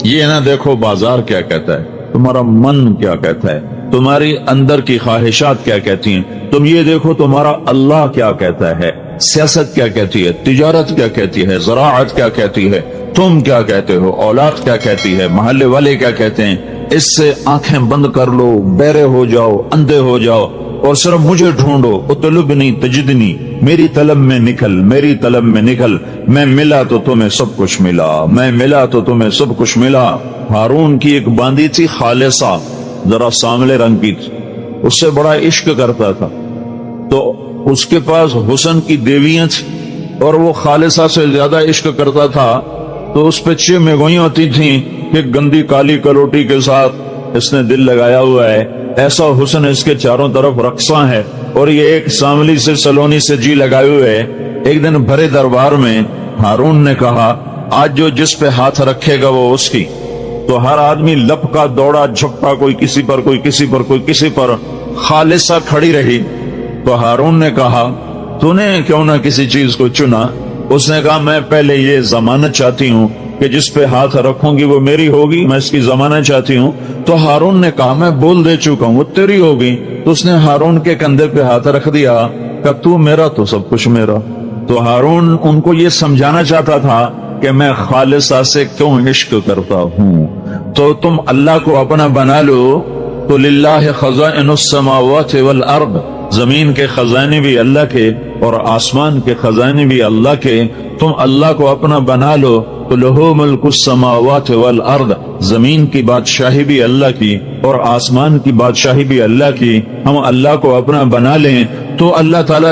یہ نہ دیکھو بازار کیا کہتا ہے، تمہارا من کیا کہتا ہے، تمہاری اندر کی خواہشات کیا کہتی ہیں، تم یہ دیکھو تمہارا اللہ کیا کہتا ہے، سیاست کیا کہتی ہے، تجارت کیا کہتی ہے، زراعت کیا کہتی ہے، تم کیا کہتے ہو، اولاد کیا کہتی ہے، محلے والے کیا کہتے ہیں۔ اس سے آنکھیں بند کر لو، بہرے ہو جاؤ، اندھے ہو جاؤ، اور صرف مجھے ڈھونڈو، اطلبنی تجدنی، میری طلب میں نکل، میری طلب میں نکل۔ میں ملا تو تمہیں سب کچھ ملا، میں ملا تو تمہیں سب کچھ ملا۔ ہارون کی ایک باندی تھی خالصہ، ذرا سانولے رنگ کی تھی، اس سے بڑا عشق کرتا تھا، تو اس کے پاس حسن کی دیویاں تھیں اور وہ خالصہ سے زیادہ عشق کرتا تھا، تو اس پہ 6 میگوئیاں ہوتی تھیں کہ گندی کالی کلوٹی کے ساتھ اس نے دل لگایا ہوا ہے، ایسا حسن اس کے چاروں طرف رقصاں ہے، اور یہ ایک ساملی سے سلونی سے جی لگائے ہوئے ہے۔ ایک دن بھرے دربار میں ہارون نے کہا آج جو جس پہ ہاتھ رکھے گا وہ اس کی، تو ہر آدمی لپکا دوڑا جھپٹا، کوئی کسی پر، کوئی کسی پر، کوئی کسی پر، خالصہ کھڑی رہی۔ تو ہارون نے کہا تو نے کیوں نہ کسی چیز کو چنا؟ اس نے کہا میں پہلے یہ ضمانت چاہتی ہوں کہ جس پہ ہاتھ رکھوں گی وہ میری ہوگی، میں اس کی ضمانت چاہتی ہوں۔ تو ہارون نے کہا میں بول دے چکا ہوں وہ تیری ہوگی۔ تو اس نے ہارون کے کندھے پہ ہاتھ رکھ دیا کہ تو میرا تو سب کچھ میرا۔ تو ہارون ان کو یہ سمجھانا چاہتا تھا کہ میں خالصہ سے کیوں عشق کرتا ہوں۔ تو تم اللہ کو اپنا بنا لو تو للہ خزائن السماوات والارض، زمین کے خزانے بھی اللہ کے اور آسمان کے خزانے بھی اللہ کے، تم اللہ کو اپنا بنا لو تو لہو ملک السماوات والارض، زمین کی بادشاہی بھی اللہ کی اور آسمان کی بادشاہی بھی اللہ کی، ہم اللہ کو اپنا بنا لیں تو اللہ تعالیٰ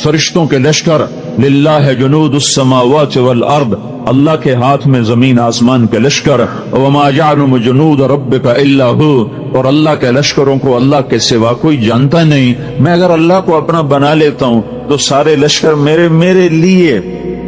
فرشتوں کے لشکر، للہ جنود السماوات والارض، اللہ کے ہاتھ میں زمین آسمان کے لشکر، وما یعلم جنود ربک الا ہو، اور اللہ کے لشکروں کو اللہ کے سوا کوئی جانتا نہیں۔ میں اگر اللہ کو اپنا بنا لیتا ہوں تو سارے لشکر میرے لیے،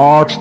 8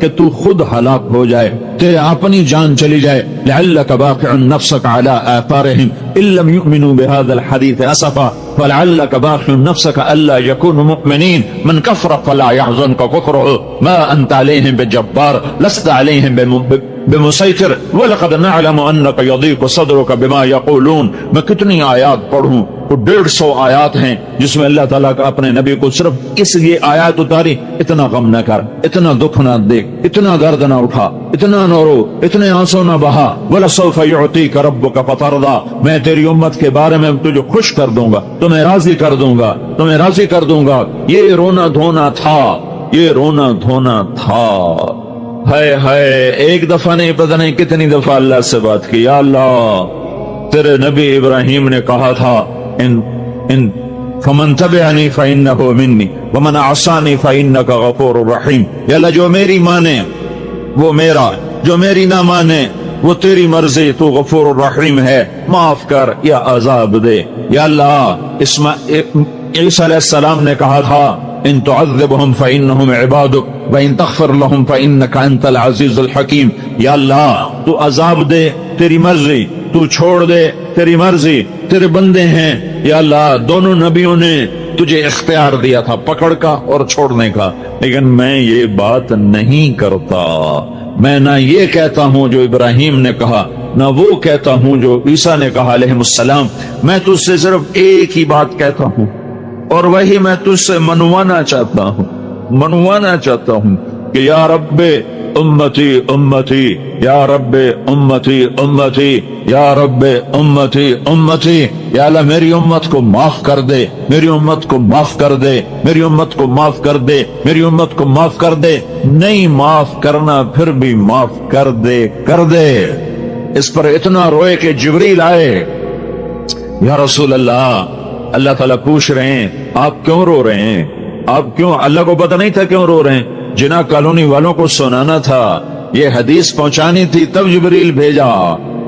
کہ تو خود ہلاک ہو جائے، تیرے اپنی جان چلی جائے. لعلک باخع نفسک علی آثارہم ان لم یؤمنوا بهذا الحدیث اسفا فلعلک باخع نفسک الا یکونوا مؤمنین. من کفر فلا يحزنک کفرہ ما انت علیہم بجبار لست علیہم بمسیطر وَلَقَدْ نَعْلَمُ أَنَّكَ يَضِيقُ صَدْرُكَ بِمَا يَقُولُونَ. میں کتنی آیات پڑھوں، تو 150 آیات ہیں جس میں اللہ تعالیٰ کا اپنے نبی کو صرف اس یہ آیات اتاری، اتنا غم نہ کر، اتنا دکھ نہ دیکھ، اتنا درد نہ اٹھا، اتنا نہ رو، اتنے آنسو نہ بہا. وَلَسَوْفَ يُعْطِيكَ رَبُّكَ فَتَرْضَىٰ. میں تیری امت کے بارے میں تجھے خوش کر دوں گا، تمہیں راضی کر دوں گا، تمہیں راضی کر دوں گا. یہ رونا دھونا تھا، یہ رونا دھونا تھا. ہائے ہائے، ایک دفعہ نہیں، پتہ نہیں کتنی دفعہ اللہ سے بات کی. یا اللہ، تیرے نبی ابراہیم نے کہا تھا ان فمن تبعنی فإنہ منی ومن عصانی فإنک غفور رحیم. یا اللہ، جو میری مانے وہ میرا، جو میری نہ مانے وہ تیری مرضی، تو غفور الرحیم ہے، معاف کر یا عذاب دے. یا اللہ، عیسیٰ علیہ السلام نے کہا تھا ان تعذبهم فإنهم عبادك وإن تغفر لهم فإنك أنت العزيز الحكيم. یا اللہ، تو عذاب دے، تیری مرضی، تو چھوڑ دے، تیری مرضی، تیرے بندے ہیں. یا اللہ، دونوں نبیوں نے تجھے اختیار دیا تھا پکڑ کا اور چھوڑنے کا، لیکن میں یہ بات نہیں کرتا. میں نہ یہ کہتا ہوں جو ابراہیم نے کہا، نہ وہ کہتا ہوں جو عیسیٰ نے کہا علیہ السلام. میں تجھ سے صرف ایک ہی بات کہتا ہوں، اور وہی میں تجھ سے منوانا چاہتا ہوں کہ یا رب امتی امتی، یا رب امتی امتی، یا رب امتی امتی. یا اللہ، میری امت کو معاف کر دے، میری امت کو معاف کر دے، میری امت کو معاف کر دے، میری امت کو معاف کر دے. نہیں معاف کرنا پھر بھی معاف کر دے، کر دے. اس پر اتنا روئے کہ جبریل آئے. یا رسول اللہ، اللہ تعالیٰ پوچھ رہے ہیں آپ کیوں رو رہے ہیں؟ آپ کیوں؟ اللہ کو پتہ نہیں تھا کیوں رو رہے ہیں؟ جنا کالونی والوں کو سنانا تھا، یہ حدیث پہنچانی تھی، تب جبریل بھیجا،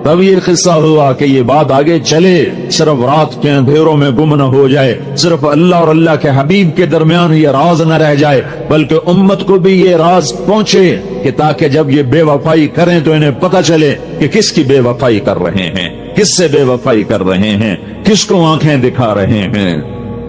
تب یہ قصہ ہوا کہ یہ بات آگے چلے، صرف رات کے اندھیروں میں گم نہ ہو جائے، صرف اللہ اور اللہ کے حبیب کے درمیان یہ راز نہ رہ جائے، بلکہ امت کو بھی یہ راز پہنچے کہ تاکہ جب یہ بے وفائی کریں تو انہیں پتہ چلے کہ کس کی بے وفائی کر رہے ہیں، کس سے بے وفائی کر رہے ہیں، کس کو آنکھیں دکھا رہے ہیں.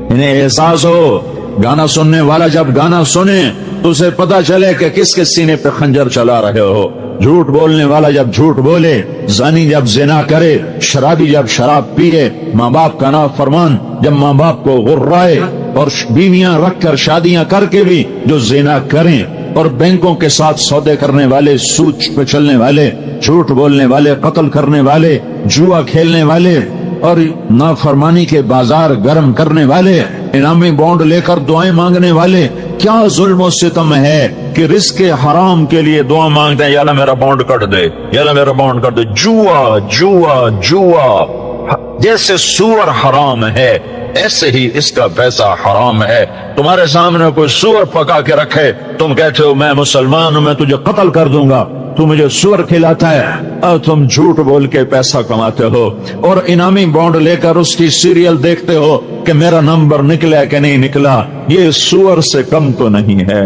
انہیں احساس ہو، گانا سننے والا جب گانا سنے تو اسے پتہ چلے کہ کس کے سینے پہ خنجر چلا رہے ہو. جھوٹ بولنے والا جب جھوٹ بولے، زانی جب زنا کرے، شرابی جب شراب پیے، ماں باپ کا نافرمان جب ماں باپ کو غرائے، اور بیویاں رکھ کر شادیاں کر کے بھی جو زنا کریں، اور بینکوں کے ساتھ سودے کرنے والے، سود پہ چلنے والے، جھوٹ بولنے والے، قتل کرنے والے، جوا کھیلنے والے، اور نافرمانی کے بازار گرم کرنے والے، انعامی بانڈ لے کر دعائیں مانگنے والے. کیا ظلم و ستم ہے کہ رزق حرام کے لیے دعا مانگتے ہیں، یا اللہ میرا بانڈ کٹ دے، یا اللہ میرا بانڈ کٹ دے. جوا جوا جوا، جیسے سور حرام ہے ایسے ہی اس کا پیسہ حرام ہے. تمہارے سامنے کوئی سور پکا کے رکھے، تم کہتے ہو میں مسلمان ہوں، میں تجھے قتل کر دوں گا، تو مجھے سور کھلاتا ہے، اور تم جھوٹ بول کے پیسہ کماتے ہو، اور انعامی بانڈ لے کر اس کی سیریل دیکھتے ہو کہ میرا نمبر نکلا کہ نہیں نکلا. یہ سور سے کم تو نہیں ہے.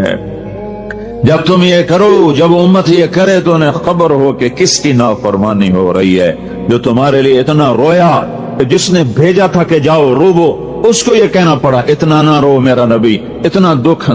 جب تم یہ کرو، جب امت یہ کرے تو انہیں خبر ہو کہ کس کی نافرمانی ہو رہی ہے. جو تمہارے لیے اتنا رویا کہ جس نے بھیجا تھا کہ جاؤ روو، اس کو یہ کہنا پڑا اتنا نہ رو میرا نبی، اتنا دکھ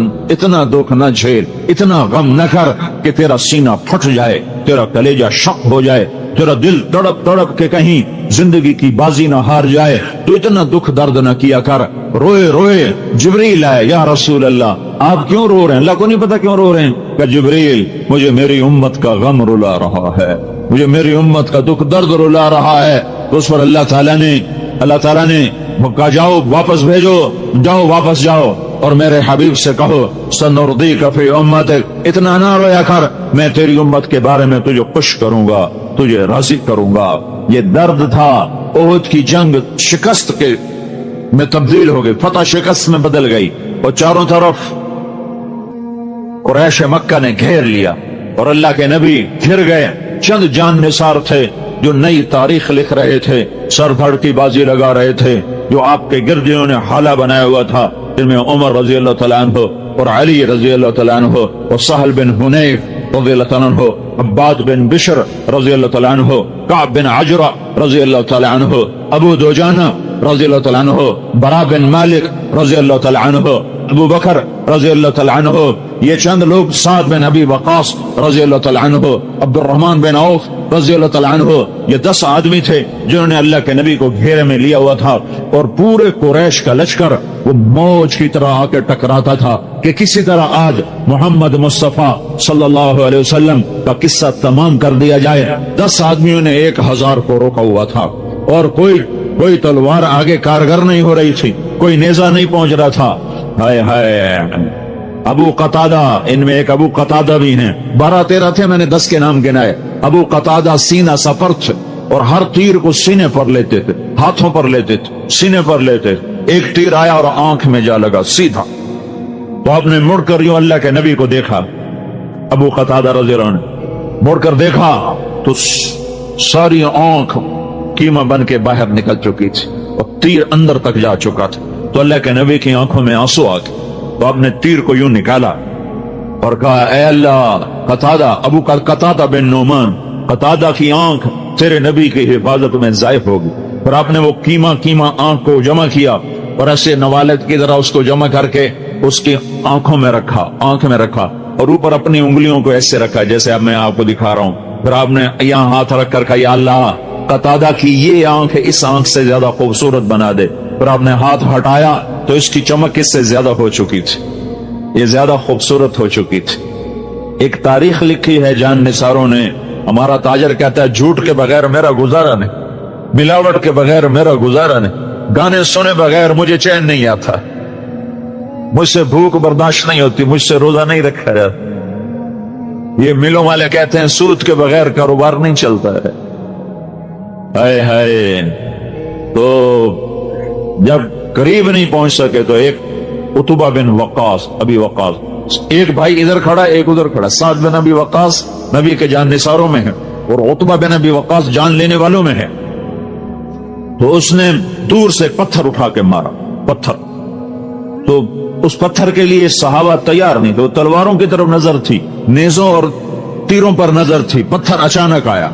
نہ جھیل، اتنا غم نہ کر کہ تیرا سینہ پھٹ جائے، تیرا کلیجہ شق ہو جائے، تیرا دل تڑپ تڑپ کے کہیں زندگی کی بازی نہ ہار جائے. تو اتنا دکھ درد نہ کیا کر. روئے روئے جبریل آئے، یا رسول اللہ آپ کیوں رو رہے ہیں؟ اللہ کو نہیں پتا کیوں رو رہے ہیں. کہ جبریل، مجھے میری امت کا غم رلا رہا ہے، مجھے میری امت کا دکھ درد رلا رہا ہے. اس پر اللہ تعالیٰ نے کہا جاؤ واپس بھیجو، جاؤ واپس جاؤ، اور میرے حبیب سے کہو سنردیک فی امتک، اتنا نہ رویا کر، میں تیری امت کے بارے میں تجھے خوش کروں گا، تجھے راضی کروں گا. یہ درد تھا. احد کی جنگ شکست کے میں تبدیل ہو گئی، فتح شکست میں بدل گئی، اور چاروں طرف قریش مکہ نے گھیر لیا، اور اللہ کے نبی گھر گئے. چند جان نثار تھے جو نئی تاریخ لکھ رہے تھے، سر پھڑ کی بازی لگا رہے تھے، جو آپ کے گردیوں نے حالہ بنایا ہوا تھا، جن میں عمر رضی اللہ تعالیٰ عنہ اور علی رضی اللہ تعالیٰ عنہ اور سہل بن حنیف رضی اللہ تعالیٰ عنہ، عباد بن بشر رضی اللہ تعالیٰ عنہ، کعب بن عجرہ رضی اللہ تعالیٰ عنہ، ابو دوجانہ رضی اللہ تعالیٰ عنہ، برا بن مالک رضی اللہ تعالیٰ عنہ، ابو بکر رضی اللہ تعالیٰ عنہ، یہ چند لوگ، سعد بن ابی وقاص رضی اللہ تعالیٰ عنہ، عبد الرحمن بن عوف رضی اللہ تعالیٰ عنہ، یہ 10 آدمی تھے جنہوں نے اللہ کے نبی کو گھیرے میں لیا ہوا تھا، اور پورے قریش کا لشکر وہ موج کی طرح آ کے ٹکراتا تھا کہ کسی طرح آج محمد مصطفیٰ صلی اللہ علیہ وسلم کا قصہ تمام کر دیا جائے۔ 10 آدمیوں نے 1000 کو روکا ہوا تھا، اور کوئی تلوار آگے کارگر نہیں ہو رہی تھی، کوئی نیزہ نہیں پہنچ رہا تھا۔ ہائے ہائے، ابو قتادہ، ان میں ایک ابو قتادہ بھی ہیں، 12-13 تھے، میں نے 10 کے نام گنائے۔ ابو قتادہ سینہ سپر تھے، اور ہر تیر کو سینے پر لیتے تھے، ہاتھوں پر لیتے تھے، سینے پر لیتے تھے۔ ایک تیر آیا اور آنکھ میں جا لگا سیدھا، تو آپ نے مڑ کر یوں اللہ کے نبی کو دیکھا، ابو قتادہ رضی اللہ عنہ مڑ کر دیکھا تو ساری آنکھ کیما بن کے باہر نکل چکی تھی، اور تیر اندر تک جا چکا تھا۔ تو اللہ کے نبی کی آنکھوں میں آنسو آ گئے، تو آپ نے تیر کو یوں نکالا اور کہا، اے اللہ، قتادہ، ابو قتادہ بن نعمان، قتادہ کی آنکھ تیرے نبی کی حفاظت میں ضائع ہوگی۔ اور آپ نے وہ کیما آنکھ کو جمع کیا، اور ایسے نوالد کی طرح اس کو جمع کر کے اس کی آنکھ میں رکھا، اور اوپر اپنی انگلیوں کو ایسے رکھا جیسے اب میں آپ کو دکھا رہا ہوں۔ پھر آپ نے یہاں ہاتھ رکھ کر کہا، یا اللہ، قتادہ کی یہ آنکھ اس آنکھ سے زیادہ خوبصورت بنا دے۔ پھر آپ نے ہاتھ ہٹایا تو اس کی چمک اس سے زیادہ ہو چکی تھی، یہ زیادہ خوبصورت ہو چکی تھی۔ ایک تاریخ لکھی ہے جان نثاروں نے، ہمارا تاجر کہتا ہے، جھوٹ کے بغیر میرا گزارا نہیں، ملاوٹ کے بغیر میرا گزارا نہیں، گانے سنے بغیر مجھے چین نہیں آتا، مجھ سے بھوک برداشت نہیں ہوتی، مجھ سے روزہ نہیں رکھا جاتا۔ یہ ملوں والے کہتے ہیں سود کے بغیر کاروبار نہیں چلتا ہے۔ ہائے ہائے، تو جب قریب نہیں پہنچ سکے تو ایک عتبہ بن وقاص، ابی وقاص، ایک بھائی ادھر کھڑا ایک ادھر کھڑا، سعد بن ابی وقاص نبی کے جان نثاروں میں ہے، اور عتبہ بن ابی وقاص جان لینے والوں میں ہے۔ تو اس نے دور سے پتھر اٹھا کے مارا، پتھر، تو اس پتھر کے لیے صحابہ تیار نہیں تھے، تلواروں کی طرف نظر تھی، نیزوں اور تیروں پر نظر تھی، پتھر اچانک آیا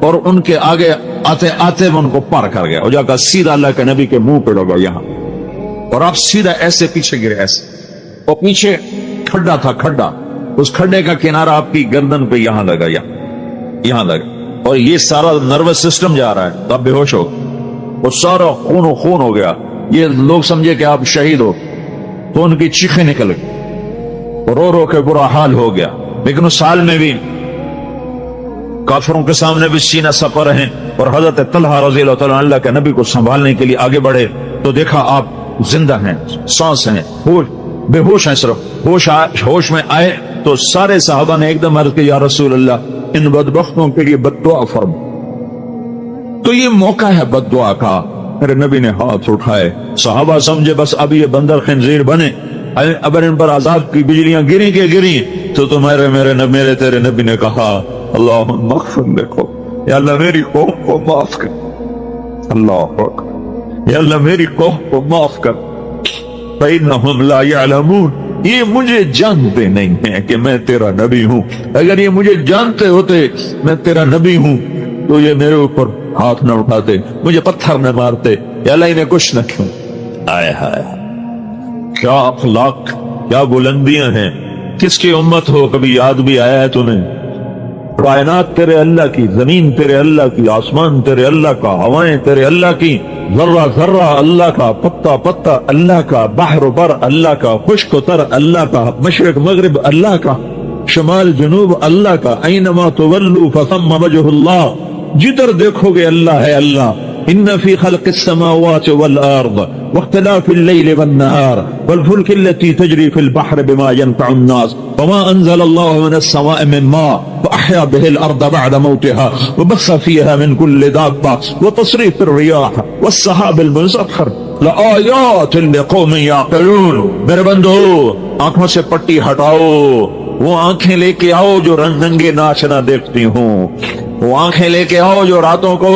اور ان کے آگے آتے آتے ان کو پار کر گیا، اور جا کر سیدھا اللہ کے نبی کے منہ پہ لگا یہاں، اور آپ سیدھا ایسے پیچھے گرے، ایسے، اور پیچھے کھڈا تھا، کھڈا، اس کھڈے کا کنارہ آپ کی گردن پہ یہاں لگا، یہاں لگا، اور یہ سارا نروس سسٹم جا رہا ہے، تو آپ بے ہوش ہو، اور سارا خون و خون ہو گیا، یہ لوگ سمجھے کہ آپ شہید ہو، تو ان کی چیخیں نکل گئی، رو رو کے برا حال ہو گیا۔ لیکن اس حال میں بھی کافروں کے سامنے بھی سینہ سپر ہیں، اور حضرت طلحہ رضی اللہ تعالیٰ اللہ کے نبی کو سنبھالنے کے لیے آگے بڑھے، تو دیکھا آپ زندہ ہیں، سانس ہیں، بے ہوش ہیں، صرف ہوش میں آئے تو سارے صحابہ نے ایک دم عرض کی، یا رسول اللہ، ان بدبختوں کے لیے بد دعا فرما۔ تو یہ موقع ہے بد دعا کا۔ میرے نبی نے ہاتھ اٹھائے، صحابہ سمجھے بس اب یہ بندر خنزیر بنے، اگر ان پر عذاب کی بجلیاں گریں کہ گریں، تو میرے تیرے نبی نے کہا، اللہم اغفر لکو، یا اللہ میری قوم کو معاف کر، اللہ اکبر، یا اللہ میری قوم کو معاف کر، فإنہم لا یعلمون، یہ مجھے جانتے نہیں ہیں کہ میں تیرا نبی ہوں، اگر یہ مجھے جانتے ہوتے میں تیرا نبی ہوں تو یہ میرے اوپر ہاتھ نہ اٹھاتے، مجھے پتھر نہ مارتے، یا اللہ انہیں کچھ نہ کیوں۔ آئے ہائے، کیا اخلاق، کیا بلندیاں ہیں، کس کی امت ہو، کبھی یاد بھی آیا ہے تمہیں؟ کائنات تیرے اللہ کی، زمین تیرے اللہ کی، آسمان تیرے اللہ کا، ہوائیں تیرے اللہ کی، ذرہ ذرہ اللہ کا، پتا پتا اللہ کا، بحر و بر اللہ کا، خشک و تر اللہ کا، مشرق مغرب اللہ کا، شمال جنوب اللہ کا، اینما تولوا فثم وجہ اللہ، جدھر دیکھو گے اللہ ہے اللہ۔ ان فی خلق السماوات والارض واختلاف الليل والنهار والفلك التي تجري في البحر بما ينفع الناس وما انزل الله من السماء من ماء فاحيا به الارض بعد موتها وبث فيها من كل دابة وتصريف الرياح والسحاب المسخر لآيات لقوم يعقلون۔ میرے بندو، آنکھوں سے پٹی ہٹاؤ، وہ آنکھیں لے کے آؤ جو رنگ رنگے ناچنا دیکھتی ہوں، وہ آنکھیں لے کے آؤ جو راتوں کو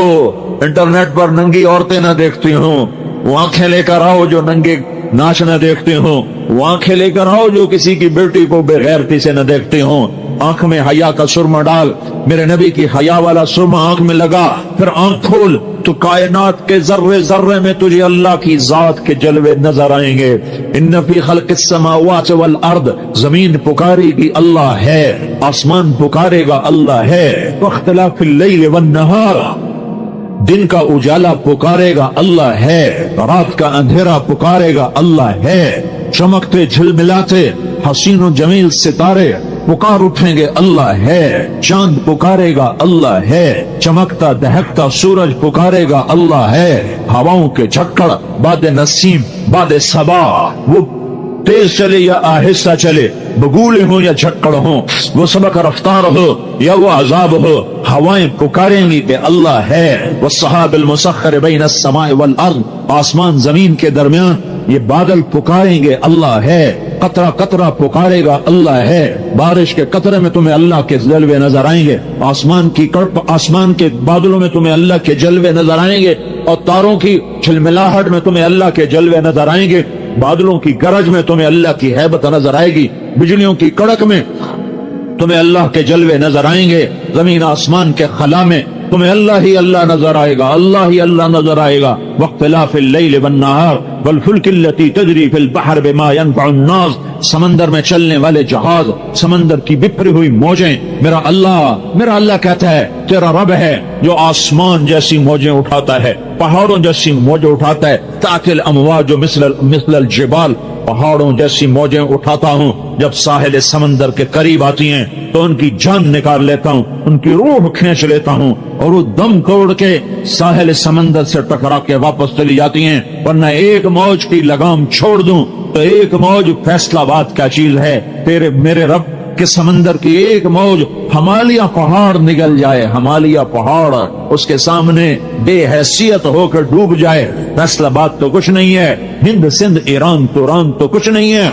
انٹرنیٹ پر ننگی عورتیں نہ دیکھتی ہوں، وہ آنکھیں لے کر آؤ جو ننگے ناچ نہ دیکھتی ہوں، وہ آنکھیں لے کر آؤ جو کسی کی بیٹی کو بے غیرتی سے نہ دیکھتی ہوں۔ آنکھ میں حیا کا سرما ڈال, میرے نبی کی حیا والا سرما آنکھ میں لگا, پھر آنکھ کھول تو کائنات کے ذرے ذرے میں تجھے اللہ کی ذات کے جلوے نظر آئیں گے. ان فی خلق السماوات والارض, زمین پکارے گی اللہ ہے, آسمان پکارے گا اللہ ہے. واختلاف اللیل والنہار, دن کا اجالا پکارے گا اللہ ہے, رات کا اندھیرا پکارے گا اللہ ہے. چمکتے جھلملاتے حسین و جمیل ستارے پکار اٹھیں گے اللہ ہے. چاند پکارے گا اللہ ہے, چمکتا دہکتا سورج پکارے گا اللہ ہے. ہواؤں کے جھکڑ, باد نسیم, باد صبا, وہ تیز چلے یا آہستہ چلے, بگولے ہوں یا جھکڑ ہوں, وہ سبق رفتار ہو یا وہ عذاب ہو, ہوائیں پکاریں گی کہ اللہ ہے. والسحاب المسخر بین السماء والارض, آسمان زمین کے درمیان یہ بادل پکاریں گے اللہ ہے. قطرہ قطرہ پکارے گا اللہ ہے. بارش کے قطرے میں تمہیں اللہ کے جلوے نظر آئیں گے, آسمان کے بادلوں میں تمہیں اللہ کے جلوے نظر آئیں گے, اور تاروں کی جھلملاہٹ میں تمہیں اللہ کے جلوے نظر آئیں گے. بادلوں کی گرج میں تمہیں اللہ کی ہیبت نظر آئے گی, بجلیوں کی کڑک میں تمہیں اللہ کے جلوے نظر آئیں گے. زمین آسمان کے خلا میں تمہیں اللہ ہی اللہ نظر آئے گا, اللہ ہی اللہ نظر آئے گا. واختلاف اللیل والنہار والفلک التی تجری فی البحر بما ينفع الناس, سمندر میں چلنے والے جہاز, سمندر کی بکھری ہوئی موجیں. میرا اللہ کہتا ہے تیرا رب ہے جو آسمان جیسی موجیں اٹھاتا ہے, پہاڑوں جیسی موجیں اٹھاتا ہے. تأتی الامواج مثل الجبال, پہاڑوں جیسی موجیں اٹھاتا ہوں. جب ساحل سمندر کے قریب آتی ہیں تو ان کی جان نکال لیتا ہوں, ان کی روح کھینچ لیتا ہوں, اور وہ دم توڑ کے ساحل سمندر سے ٹکرا کے واپس چلی جاتی ہیں. ورنہ ایک موج کی لگام چھوڑ دوں تو ایک موج فیصلہ باد کا چیز ہے. میرے رب کے سمندر کی ایک موج ہمالیہ پہاڑ نگل جائے, ہمالیہ پہاڑ اس کے سامنے بے حیثیت ہو کر ڈوب جائے. فیصلہ باد تو کچھ نہیں ہے, ہند سندھ ایران توران تو کچھ نہیں ہے.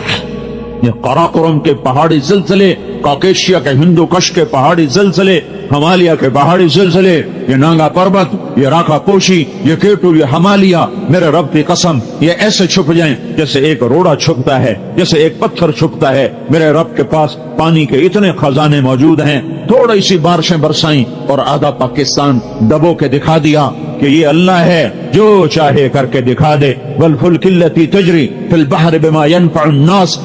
یہ قراقرم کے پہاڑی زلزلے, کاکیشیا کے ہندو کش کے پہاڑی زلزلے, ہمالیہ کے پہاڑی زلزلے, یہ نانگا پربت, یہ راکا پوشی, یہ کیٹو, یہ ہمالیہ, میرے رب کی قسم یہ ایسے چھپ جائیں جیسے ایک روڑا چھپتا ہے, جیسے ایک پتھر چھپتا ہے. میرے رب کے پاس پانی کے اتنے خزانے موجود ہیں. تھوڑی سی بارشیں برسائیں اور آدھا پاکستان دبو کے دکھا دیا کہ یہ اللہ ہے, جو چاہے کر کے دکھا دے. والفلک التی تجری فی البحر بما ينفع الناس,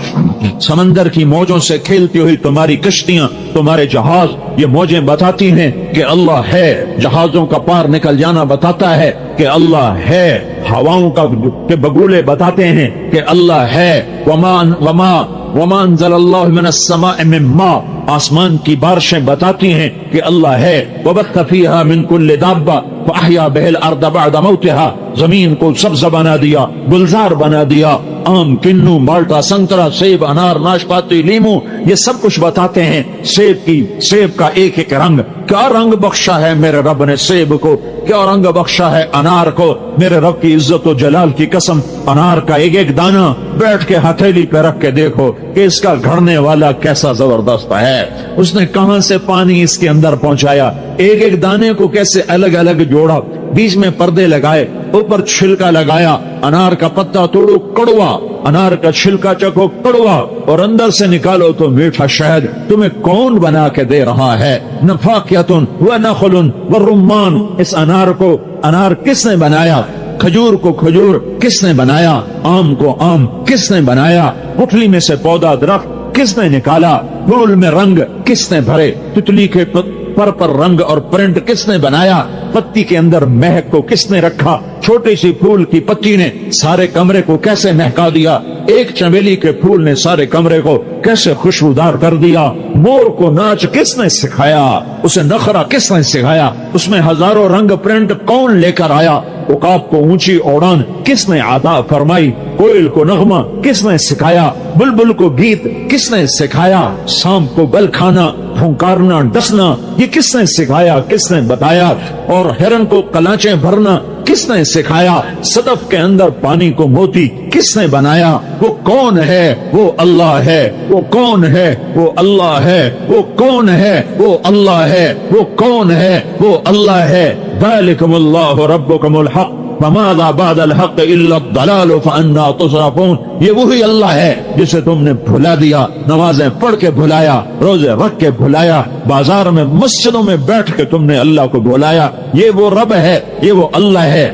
سمندر کی موجوں سے کھیلتی ہوئی تمہاری کشتیاں, تمہارے جہاز, یہ موجیں بتاتی ہیں کہ اللہ ہے. جہازوں کا پار نکل جانا بتاتا ہے کہ اللہ ہے. ہواؤں کا کے بگولے بتاتے ہیں کہ اللہ ہے. وما انزل اللہ من السماء من ماء, آسمان کی بارشیں بتاتی ہیں کہ اللہ ہے. وبث فیہا من کل دابہ فاحیا بہ الارض بعد موتہا, زمین کو سبز بنا دیا, گلزار بنا دیا. آم, کنو, مالٹا, سنترا, سیب, انار, ناشپاتی, لیمو, یہ سب کچھ بتاتے ہیں سیب کا ایک ایک رنگ. کیا رنگ بخشا ہے میرے رب نے سیب کو, کیا رنگ بخشا ہے انار کو. میرے رب کی عزت و جلال کی قسم, انار کا ایک ایک دانہ بیٹھ کے ہتھیلی پہ رکھ کے دیکھو کہ اس کا گھڑنے والا کیسا زبردست ہے. اس نے کہاں سے پانی اس کے اندر پہنچایا, ایک ایک دانے کو کیسے الگ الگ جوڑا, بیچ میں پردے لگائے, اوپر چھلکا لگایا. انار کا پتا توڑو کڑوا, انار کا چھلکا چکو کڑوا, اور اندر سے نکالو تو میٹھا شہد. تمہیں کون بنا کے دے رہا ہے؟ نفاقیتن ونخل والرمان, اس انار کو انار کس نے بنایا؟ کھجور کو کھجور کس نے بنایا؟ آم کو آم کس نے بنایا؟ گٹھلی میں سے پودا درخت کس نے نکالا؟ پھول میں رنگ کس نے بھرے؟ تتلی کے پر رنگ اور پرنٹ کس نے بنایا؟ پتی کے اندر مہک کو کس نے رکھا؟ چھوٹی سی پھول کی پتی نے سارے کمرے کو کیسے مہکا دیا؟ ایک چمیلی کے پھول نے سارے کمرے کو کیسے خوشبودار کر دیا؟ مور کو ناچ کس نے سکھایا؟ اسے نخرا کس نے سکھایا؟ اس میں ہزاروں رنگ پرنٹ کون لے کر آیا؟ عقاب کو اونچی اڑان کس نے عطا فرمائی؟ کوئل کو نغمہ کس نے سکھایا؟ بلبل کو گیت کس نے سکھایا؟ سانپ کو بل کھانا, پھنکارنا, ڈسنا, یہ کس نے سکھایا, کس نے بتایا؟ اور ہرن کو کلاچیں بھرنا کس نے سکھایا؟ صدف کے اندر پانی کو موتی کس نے بنایا؟ وہ کون ہے؟ وہ اللہ ہے. وہ کون ہے؟ وہ اللہ ہے. وہ کون ہے؟ وہ اللہ ہے. وہ کون ہے؟ وہ اللہ ہے. ذالکم اللہ ربکم الحق فماذا بعد الحق الا الضلال فانا تصرفون. یہ وہی اللہ ہے جسے تم نے بھلا دیا، نمازیں پڑھ کے بھلایا، روزے رکھ کے بھلایا، بازار میں مسجدوں میں بیٹھ کے تم نے اللہ کو بھلایا. یہ وہ رب ہے، یہ وہ اللہ ہے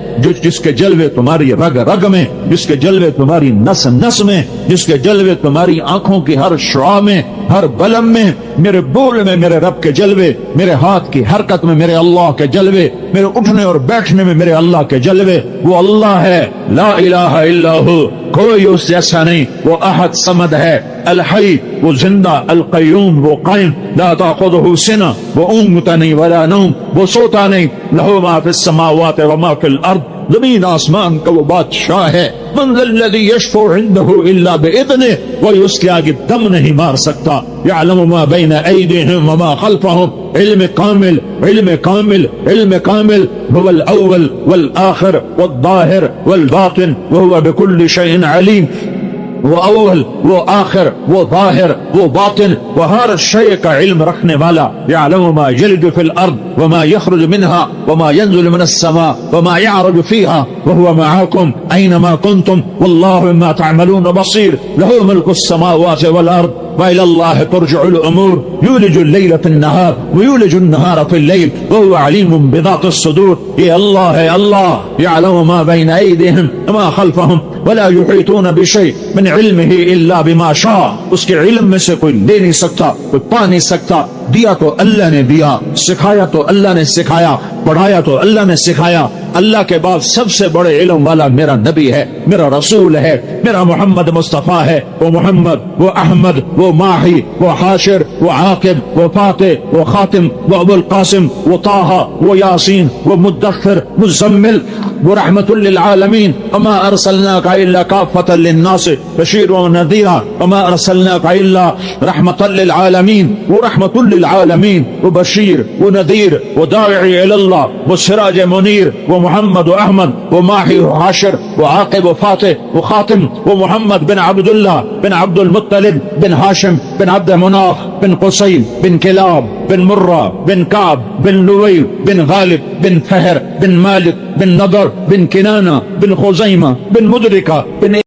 جس کے جلوے تمہاری رگ رگ میں، جس کے جلوے تمہاری نس نس میں، جس کے جلوے تمہاری آنکھوں کی ہر شعاع میں، ہر بلم میں. میرے بول میں میرے رب کے جلوے، میرے ہاتھ کی حرکت میں میرے اللہ کے جلوے، میرے اٹھنے اور بیٹھنے میں میرے اللہ کے جلوے. وہ اللہ ہے، لا الہ الا ہو، کوئی اس جیسا نہیں. وہ احد صمد ہے، الحی وہ زندہ، القیوم وہ قائم، لا تاخذہ سنہ وہ اونگتا نہیں ولا نوم، وہ سوتا نہیں. لہ ما فی السماوات وما فی الارض، زمین آسمان کا وہ بادشاہ ہے. من ذا الذی یشفع عندہ الا باذنہ، کوئی اس کے آگے دم نہیں مار سکتا. یعلم ما بین ایدیہم وما خلفہم، علم کامل، علم کامل، علم کامل. هو الاول والآخر والظاہر والباطن وهو بكل شیء علیم. وہ اول، وہ آخر، وہ ظاہر، وہ باطن، وہ ہر شے کا علم رکھنے والا. یعلم ما یلج فی الارض وما یخرج منها وما ينزل من السماء وما يعرج فيها وهو معكم اينما كنتم والله بما تعملون بصير. له ملك السماوات والارض وإلى الله ترجع الأمور. يولج الليل في النهار ويولج النهار في الليل وهو عليم بذات الصدور. يا الله يا الله يعلم ما بين أيديهم وما خلفهم ولا يحيطون بشيء من علمه إلا بما شاء. اس کے علم میں سے کوئی لے نہیں سکتا، کوئی پا نہیں سکتا. دیا تو اللہ نے دیا، سکھایا تو اللہ نے سکھایا، پڑھایا تو اللہ نے سکھایا. اللہ کے بعد سب سے بڑے علم والا میرا نبی ہے، میرا رسول ہے، میرا محمد مصطفیٰ ہے. وہ محمد، وہ احمد، وہ ماہی، وہ حاشر، وہ عاقب، وہ فاتح، وہ خاتم، وہ ابو القاسم، وہ طٰہٰ، وہ یاسین، وہ مدثر، مزمل، وہ رحمت للعالمین. وما ارسلناک الا کافۃ للناس بشیرا ونذیرا وما ارسلناک الا رحمۃ للعالمین. وہ رحمت للعالمین، وہ بشیر، وہ نذیر، وہ داعی الی اللہ، وہ سراج منیر. وہ محمد و احمد، وہ ماہی و حاشر، وہ عاقب و فاتح، وہ خاتم، وہ محمد بن عبداللہ بن عبد المطلب بن ہاشم بن عبد مناف بن قصی بن کلاب بن مرہ بن کعب بن لوی بن غالب بن فہر بن مالک بن نضر بن کنانہ بن خزیمہ بن مدرکہ بن